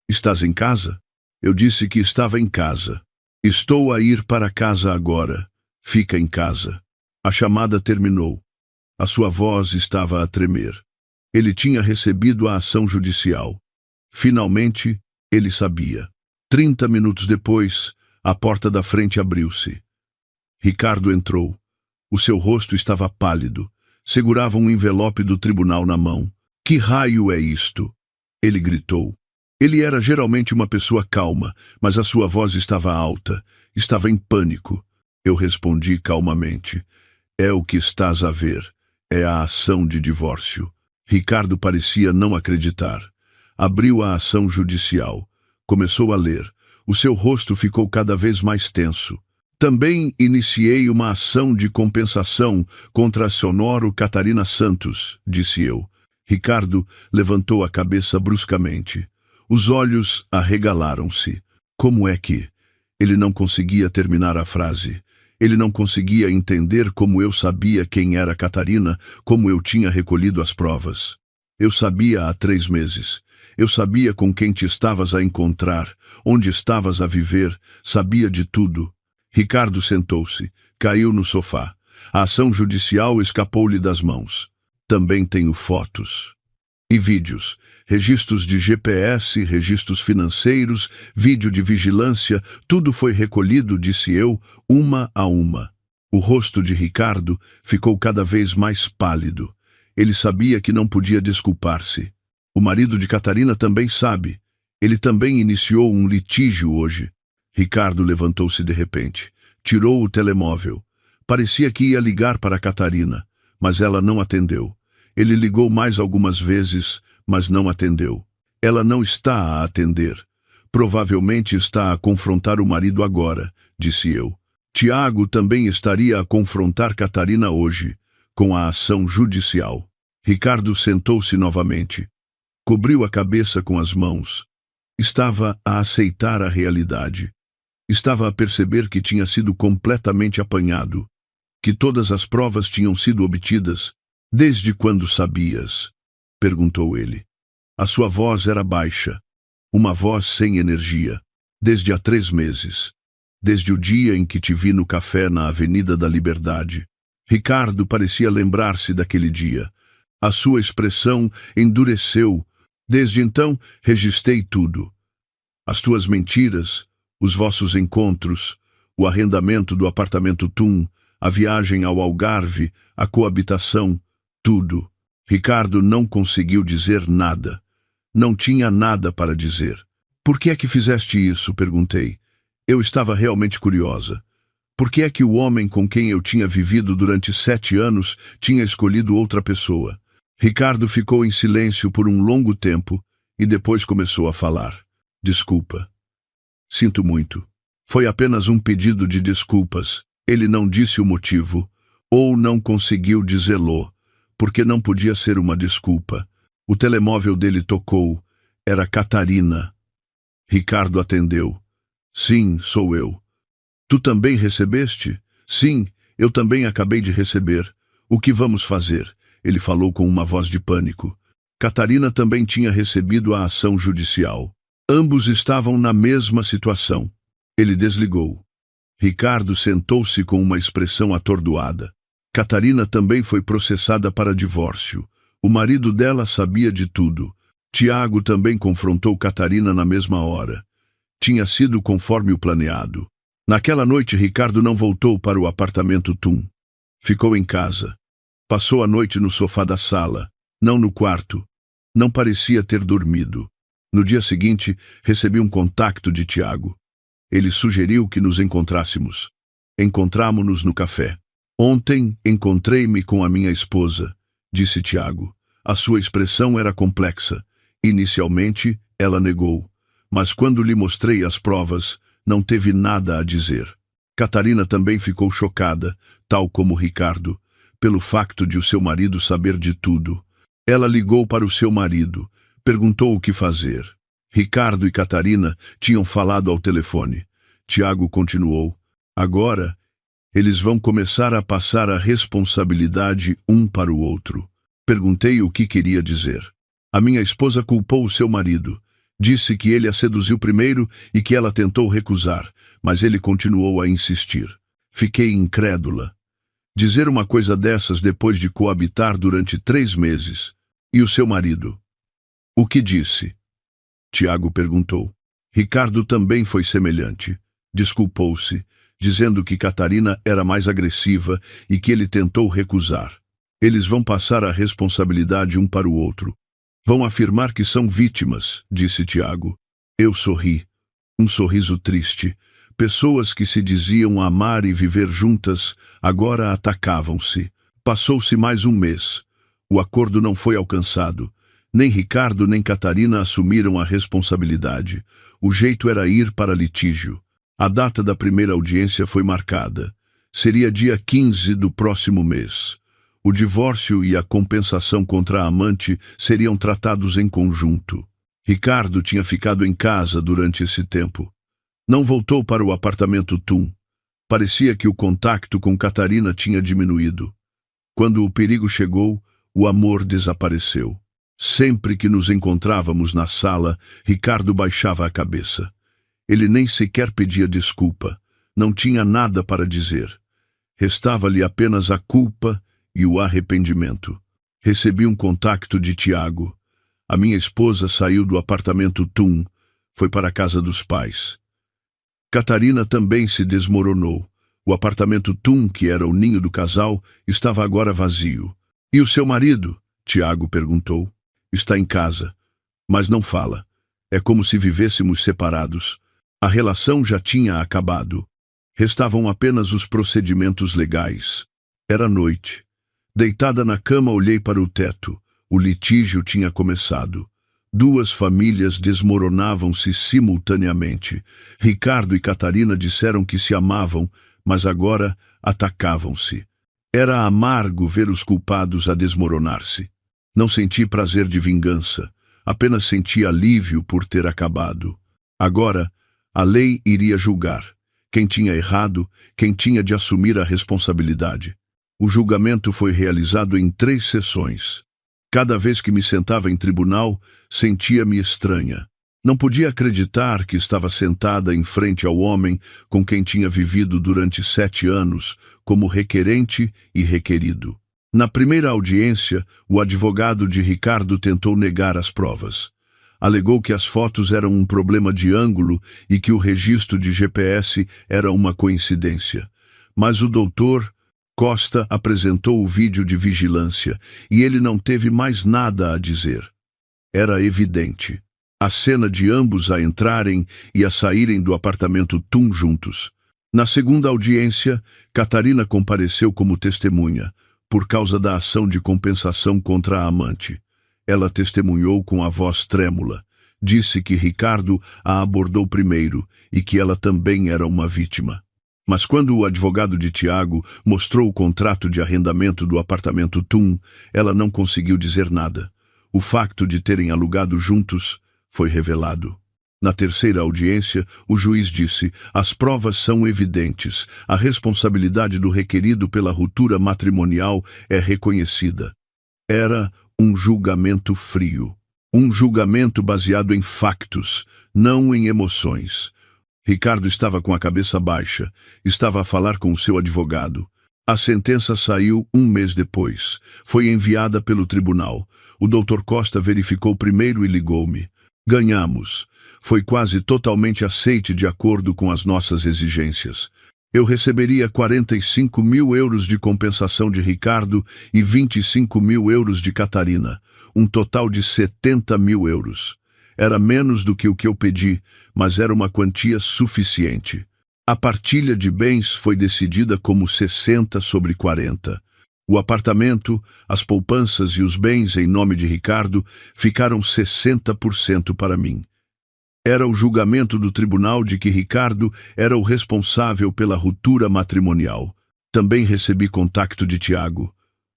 Estás em casa? Eu disse que estava em casa. Estou a ir para casa agora. Fica em casa. A chamada terminou. A sua voz estava a tremer. Ele tinha recebido a ação judicial. Finalmente, ele sabia. 30 minutos depois, a porta da frente abriu-se. Ricardo entrou. O seu rosto estava pálido. Segurava um envelope do tribunal na mão. Que raio é isto? Ele gritou. Ele era geralmente uma pessoa calma, mas a sua voz estava alta. Estava em pânico. Eu respondi calmamente. É o que estás a ver. É a ação de divórcio. Ricardo parecia não acreditar. Abriu a ação judicial. Começou a ler. O seu rosto ficou cada vez mais tenso. Também iniciei uma ação de compensação contra a Sonoro Catarina Santos, disse eu. Ricardo levantou a cabeça bruscamente. Os olhos arregalaram-se. Como é que? Ele não conseguia terminar a frase. Ele não conseguia entender como eu sabia quem era Catarina, como eu tinha recolhido as provas. Eu sabia há 3 meses. Eu sabia com quem te estavas a encontrar, onde estavas a viver, sabia de tudo. Ricardo sentou-se, caiu no sofá. A ação judicial escapou-lhe das mãos. Também tenho fotos. E vídeos, registros de GPS, registros financeiros, vídeo de vigilância, tudo foi recolhido, disse eu, uma a uma. O rosto de Ricardo ficou cada vez mais pálido. Ele sabia que não podia desculpar-se. O marido de Catarina também sabe. Ele também iniciou um litígio hoje. Ricardo levantou-se de repente. Tirou o telemóvel. Parecia que ia ligar para Catarina, mas ela não atendeu. Ele ligou mais algumas vezes, mas não atendeu. Ela não está a atender. Provavelmente está a confrontar o marido agora, disse eu. Tiago também estaria a confrontar Catarina hoje, com a ação judicial. Ricardo sentou-se novamente. Cobriu a cabeça com as mãos. Estava a aceitar a realidade. Estava a perceber que tinha sido completamente apanhado, que todas as provas tinham sido obtidas. Desde quando sabias? Perguntou ele. A sua voz era baixa, uma voz sem energia. Desde há 3 meses. Desde o dia em que te vi no café na Avenida da Liberdade. Ricardo parecia lembrar-se daquele dia. A sua expressão endureceu. Desde então, registrei tudo. As tuas mentiras, os vossos encontros, o arrendamento do apartamento Tum, a viagem ao Algarve, a coabitação, tudo. Ricardo não conseguiu dizer nada. Não tinha nada para dizer. Por que é que fizeste isso? Perguntei. Eu estava realmente curiosa. Por que é que o homem com quem eu tinha vivido durante 7 anos tinha escolhido outra pessoa? Ricardo ficou em silêncio por um longo tempo e depois começou a falar. Desculpa. Sinto muito. Foi apenas um pedido de desculpas. Ele não disse o motivo, ou não conseguiu dizê-lo, porque não podia ser uma desculpa. O telemóvel dele tocou. Era Catarina. Ricardo atendeu. Sim, sou eu. Tu também recebeste? Sim, eu também acabei de receber. O que vamos fazer? Ele falou com uma voz de pânico. Catarina também tinha recebido a ação judicial. Ambos estavam na mesma situação. Ele desligou. Ricardo sentou-se com uma expressão atordoada. Catarina também foi processada para divórcio. O marido dela sabia de tudo. Tiago também confrontou Catarina na mesma hora. Tinha sido conforme o planeado. Naquela noite, Ricardo não voltou para o apartamento Tum. Ficou em casa. Passou a noite no sofá da sala, não no quarto. Não parecia ter dormido. No dia seguinte, recebi um contacto de Tiago. Ele sugeriu que nos encontrássemos. Encontramo-nos no café. Ontem encontrei-me com a minha esposa, disse Tiago. A sua expressão era complexa. Inicialmente, ela negou. Mas quando lhe mostrei as provas, não teve nada a dizer. Catarina também ficou chocada, tal como Ricardo, pelo facto de o seu marido saber de tudo. Ela ligou para o seu marido, perguntou o que fazer. Ricardo e Catarina tinham falado ao telefone. Tiago continuou. Agora, eles vão começar a passar a responsabilidade um para o outro. Perguntei o que queria dizer. A minha esposa culpou o seu marido. Disse que ele a seduziu primeiro e que ela tentou recusar, mas ele continuou a insistir. Fiquei incrédula. Dizer uma coisa dessas depois de coabitar durante 3 meses. E o seu marido? O que disse? Tiago perguntou. Ricardo também foi semelhante. Desculpou-se, dizendo que Catarina era mais agressiva e que ele tentou recusar. Eles vão passar a responsabilidade um para o outro. Vão afirmar que são vítimas, disse Tiago. Eu sorri. Um sorriso triste. Pessoas que se diziam amar e viver juntas, agora atacavam-se. Passou-se mais um mês. O acordo não foi alcançado. Nem Ricardo nem Catarina assumiram a responsabilidade. O jeito era ir para litígio. A data da primeira audiência foi marcada. Seria dia 15 do próximo mês. O divórcio e a compensação contra a amante seriam tratados em conjunto. Ricardo tinha ficado em casa durante esse tempo. Não voltou para o apartamento Tum. Parecia que o contacto com Catarina tinha diminuído. Quando o perigo chegou, o amor desapareceu. Sempre que nos encontrávamos na sala, Ricardo baixava a cabeça. Ele nem sequer pedia desculpa. Não tinha nada para dizer. Restava-lhe apenas a culpa e o arrependimento. Recebi um contacto de Tiago. A minha esposa saiu do apartamento Tum, foi para a casa dos pais. Catarina também se desmoronou. O apartamento Tum, que era o ninho do casal, estava agora vazio. E o seu marido? Tiago perguntou. Está em casa, mas não fala. É como se vivêssemos separados. A relação já tinha acabado. Restavam apenas os procedimentos legais. Era noite. Deitada na cama, olhei para o teto. O litígio tinha começado. 2 famílias desmoronavam-se simultaneamente. Ricardo e Catarina disseram que se amavam, mas agora atacavam-se. Era amargo ver os culpados a desmoronar-se. Não senti prazer de vingança. Apenas senti alívio por ter acabado. Agora, a lei iria julgar. Quem tinha errado, quem tinha de assumir a responsabilidade. O julgamento foi realizado em 3 sessões. Cada vez que me sentava em tribunal, sentia-me estranha. Não podia acreditar que estava sentada em frente ao homem com quem tinha vivido durante 7 anos, como requerente e requerido. Na primeira audiência, o advogado de Ricardo tentou negar as provas. Alegou que as fotos eram um problema de ângulo e que o registro de GPS era uma coincidência. Mas o doutor Costa apresentou o vídeo de vigilância e ele não teve mais nada a dizer. Era evidente. A cena de ambos a entrarem e a saírem do apartamento Tum juntos. Na segunda audiência, Catarina compareceu como testemunha, por causa da ação de compensação contra a amante. Ela testemunhou com a voz trêmula. Disse que Ricardo a abordou primeiro e que ela também era uma vítima. Mas quando o advogado de Tiago mostrou o contrato de arrendamento do apartamento Tum, ela não conseguiu dizer nada. O facto de terem alugado juntos foi revelado. Na terceira audiência, o juiz disse: as provas são evidentes, a responsabilidade do requerido pela ruptura matrimonial é reconhecida. Era um julgamento frio. Um julgamento baseado em factos, não em emoções. Ricardo estava com a cabeça baixa, estava a falar com o seu advogado. A sentença saiu um mês depois. Foi enviada pelo tribunal. O Dr. Costa verificou primeiro e ligou-me. Ganhamos. Foi quase totalmente aceite de acordo com as nossas exigências. Eu receberia 45 mil euros de compensação de Ricardo e 25 mil euros de Catarina, um total de 70 mil euros. Era menos do que o que eu pedi, mas era uma quantia suficiente. A partilha de bens foi decidida como 60/40. O apartamento, as poupanças e os bens em nome de Ricardo ficaram 60% para mim. Era o julgamento do tribunal de que Ricardo era o responsável pela ruptura matrimonial. Também recebi contacto de Tiago.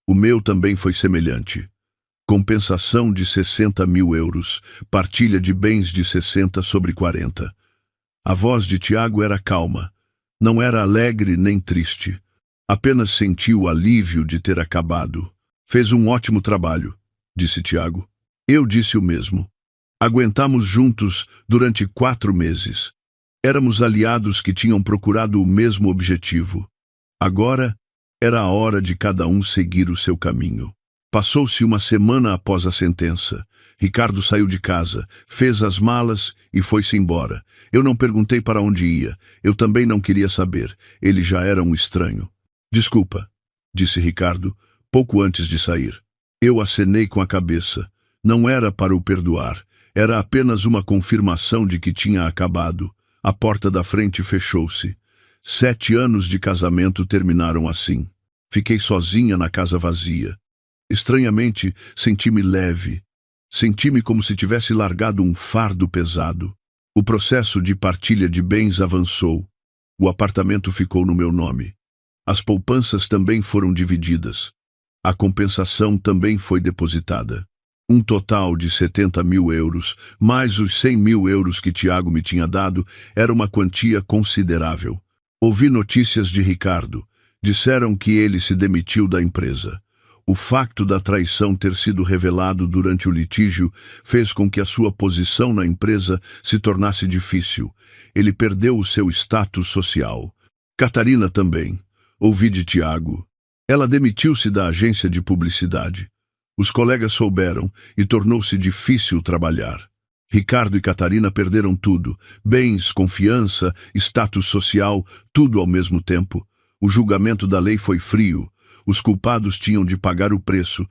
O meu também foi semelhante. Compensação de 60 mil euros, partilha de bens de 60/40. A voz de Tiago era calma. Não era alegre nem triste. Apenas senti o alívio de ter acabado. Fez um ótimo trabalho, disse Tiago. Eu disse o mesmo. Aguentamos juntos durante 4 meses. Éramos aliados que tinham procurado o mesmo objetivo. Agora era a hora de cada um seguir o seu caminho. Passou-se uma semana após a sentença. Ricardo saiu de casa, fez as malas e foi-se embora. Eu não perguntei para onde ia. Eu também não queria saber. Ele já era um estranho. Desculpa, disse Ricardo, pouco antes de sair. Eu acenei com a cabeça. Não era para o perdoar. Era apenas uma confirmação de que tinha acabado. A porta da frente fechou-se. 7 anos de casamento terminaram assim. Fiquei sozinha na casa vazia. Estranhamente, senti-me leve. Senti-me como se tivesse largado um fardo pesado. O processo de partilha de bens avançou. O apartamento ficou no meu nome. As poupanças também foram divididas. A compensação também foi depositada. Um total de 70 mil euros, mais os 100 mil euros que Tiago me tinha dado, era uma quantia considerável. Ouvi notícias de Ricardo. Disseram que ele se demitiu da empresa. O facto da traição ter sido revelado durante o litígio fez com que a sua posição na empresa se tornasse difícil. Ele perdeu o seu status social. Catarina também. Ouvi de Tiago. Ela demitiu-se da agência de publicidade. Os colegas souberam e tornou-se difícil trabalhar. Ricardo e Catarina perderam tudo. Bens, confiança, status social, tudo ao mesmo tempo. O julgamento da lei foi frio. Os culpados tinham de pagar o preço,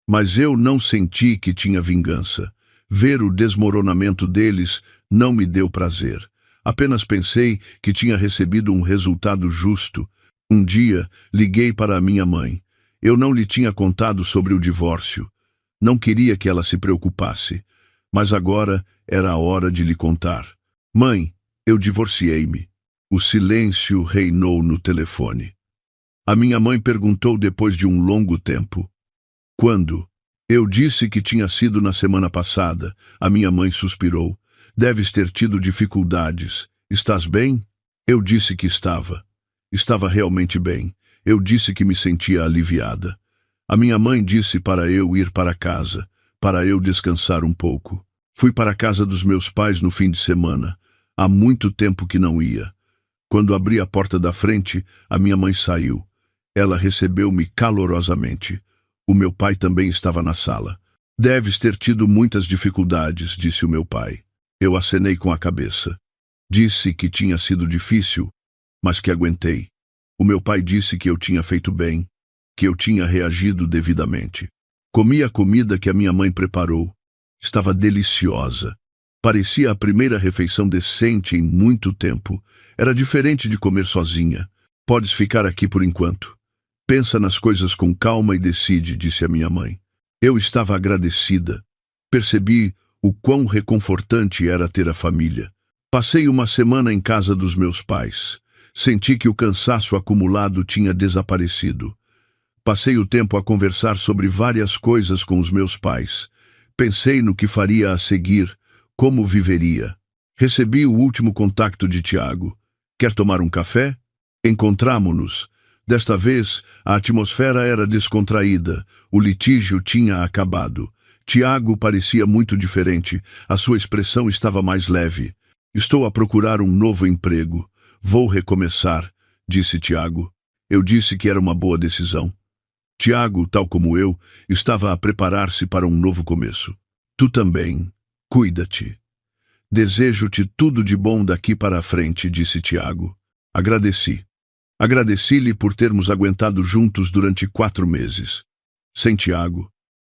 mas eu não senti que tinha vingança. Ver o desmoronamento deles não me deu prazer. Apenas pensei que tinha recebido um resultado justo. Um dia, liguei para a minha mãe. Eu não lhe tinha contado sobre o divórcio. Não queria que ela se preocupasse, mas agora era a hora de lhe contar. Mãe, eu divorciei-me. O silêncio reinou no telefone. A minha mãe perguntou depois de um longo tempo. Quando? Eu disse que tinha sido na semana passada. A minha mãe suspirou. Deves ter tido dificuldades. Estás bem? Eu disse que estava. Estava realmente bem. Eu disse que me sentia aliviada. A minha mãe disse para eu ir para casa, para eu descansar um pouco. Fui para a casa dos meus pais no fim de semana. Há muito tempo que não ia. Quando abri a porta da frente, a minha mãe saiu. Ela recebeu-me calorosamente. O meu pai também estava na sala. Deves ter tido muitas dificuldades, disse o meu pai. Eu acenei com a cabeça. Disse que tinha sido difícil, mas que aguentei. O meu pai disse que eu tinha feito bem, que eu tinha reagido devidamente. Comi a comida que a minha mãe preparou. Estava deliciosa. Parecia a primeira refeição decente em muito tempo. Era diferente de comer sozinha. Podes ficar aqui por enquanto. Pensa nas coisas com calma e decide, disse a minha mãe. Eu estava agradecida. Percebi o quão reconfortante era ter a família. Passei uma semana em casa dos meus pais. Senti que o cansaço acumulado tinha desaparecido. Passei o tempo a conversar sobre várias coisas com os meus pais. Pensei no que faria a seguir, como viveria. Recebi o último contacto de Tiago. Quer tomar um café? Encontramo-nos. Desta vez, a atmosfera era descontraída. O litígio tinha acabado. Tiago parecia muito diferente. A sua expressão estava mais leve. Estou a procurar um novo emprego. Vou recomeçar, disse Tiago. Eu disse que era uma boa decisão. Tiago, tal como eu, estava a preparar-se para um novo começo. Tu também. Cuida-te. Desejo-te tudo de bom daqui para a frente, disse Tiago. Agradeci. Agradeci-lhe por termos aguentado juntos durante 4 meses. Sem Tiago,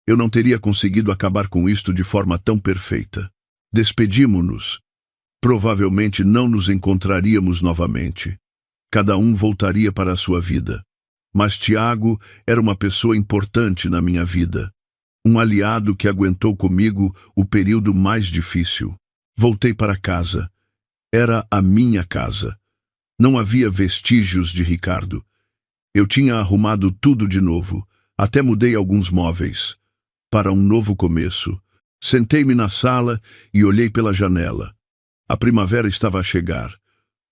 eu não teria conseguido acabar com isto de forma tão perfeita. Despedimo-nos. Provavelmente não nos encontraríamos novamente. Cada um voltaria para a sua vida. Mas Tiago era uma pessoa importante na minha vida. Um aliado que aguentou comigo o período mais difícil. Voltei para casa. Era a minha casa. Não havia vestígios de Ricardo. Eu tinha arrumado tudo de novo. Até mudei alguns móveis. Para um novo começo. Sentei-me na sala e olhei pela janela. A primavera estava a chegar.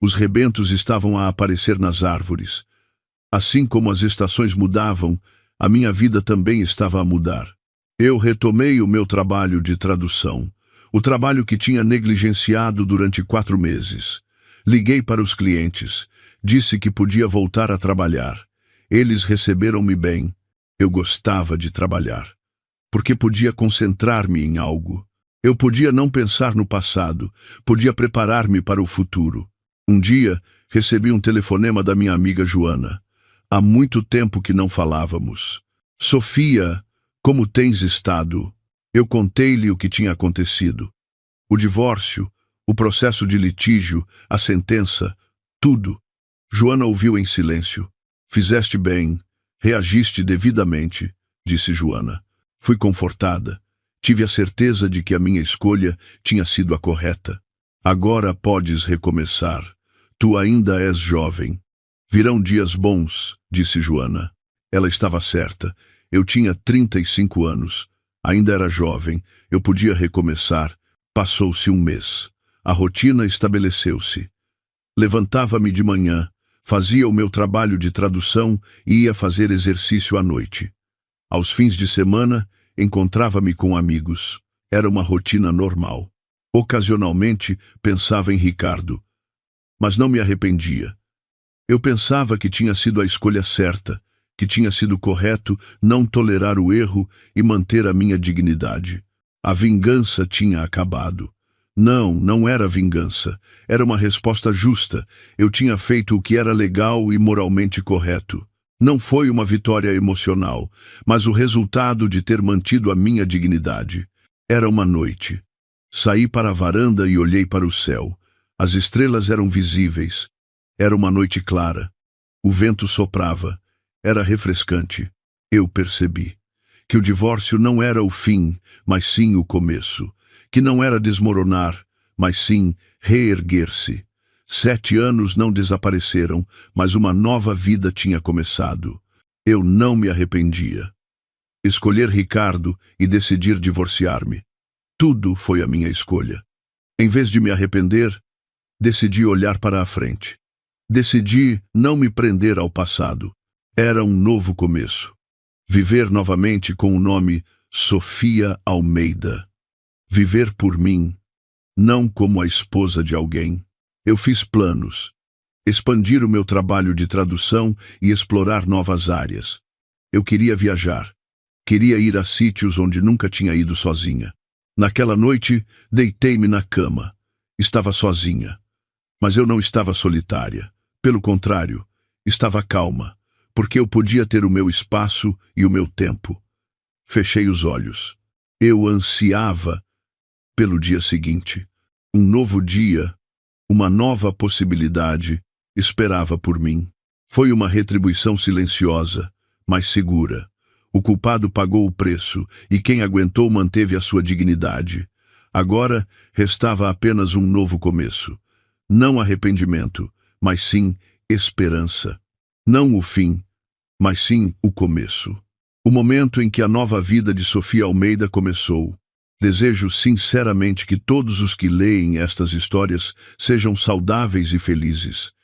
Os rebentos estavam a aparecer nas árvores. Assim como as estações mudavam, a minha vida também estava a mudar. Eu retomei o meu trabalho de tradução, o trabalho que tinha negligenciado durante 4 meses. Liguei para os clientes, disse que podia voltar a trabalhar. Eles receberam-me bem. Eu gostava de trabalhar, porque podia concentrar-me em algo. Eu podia não pensar no passado, podia preparar-me para o futuro. Um dia, recebi um telefonema da minha amiga Joana. Há muito tempo que não falávamos. Sofia, como tens estado? Eu contei-lhe o que tinha acontecido. O divórcio, o processo de litígio, a sentença, tudo. Joana ouviu em silêncio. Fizeste bem, reagiste devidamente, disse Joana. Fui confortada. Tive a certeza de que a minha escolha tinha sido a correta. Agora podes recomeçar. Tu ainda és jovem. Virão dias bons, disse Joana. Ela estava certa. Eu tinha 35 anos. Ainda era jovem. Eu podia recomeçar. Passou-se um mês. A rotina estabeleceu-se. Levantava-me de manhã, fazia o meu trabalho de tradução e ia fazer exercício à noite. Aos fins de semana, encontrava-me com amigos. Era uma rotina normal. Ocasionalmente, pensava em Ricardo. Mas não me arrependia. Eu pensava que tinha sido a escolha certa, que tinha sido correto não tolerar o erro e manter a minha dignidade. A vingança tinha acabado. Não, não era vingança. Era uma resposta justa. Eu tinha feito o que era legal e moralmente correto. Não foi uma vitória emocional, mas o resultado de ter mantido a minha dignidade. Era uma noite. Saí para a varanda e olhei para o céu. As estrelas eram visíveis. Era uma noite clara. O vento soprava. Era refrescante. Eu percebi que o divórcio não era o fim, mas sim o começo. Que não era desmoronar, mas sim reerguer-se. 7 anos não desapareceram, mas uma nova vida tinha começado. Eu não me arrependia. Escolher Ricardo e decidir divorciar-me. Tudo foi a minha escolha. Em vez de me arrepender, decidi olhar para a frente. Decidi não me prender ao passado. Era um novo começo. Viver novamente com o nome Sofia Almeida. Viver por mim, não como a esposa de alguém. Eu fiz planos. Expandir o meu trabalho de tradução e explorar novas áreas. Eu queria viajar. Queria ir a sítios onde nunca tinha ido sozinha. Naquela noite, deitei-me na cama. Estava sozinha. Mas eu não estava solitária. Pelo contrário, estava calma, porque eu podia ter o meu espaço e o meu tempo. Fechei os olhos. Eu ansiava pelo dia seguinte. Um novo dia, uma nova possibilidade, esperava por mim. Foi uma retribuição silenciosa, mas segura. O culpado pagou o preço, e quem aguentou manteve a sua dignidade. Agora restava apenas um novo começo. Não arrependimento, mas sim esperança. Não o fim, mas sim o começo. O momento em que a nova vida de Sofia Almeida começou. Desejo sinceramente que todos os que leem estas histórias sejam saudáveis e felizes.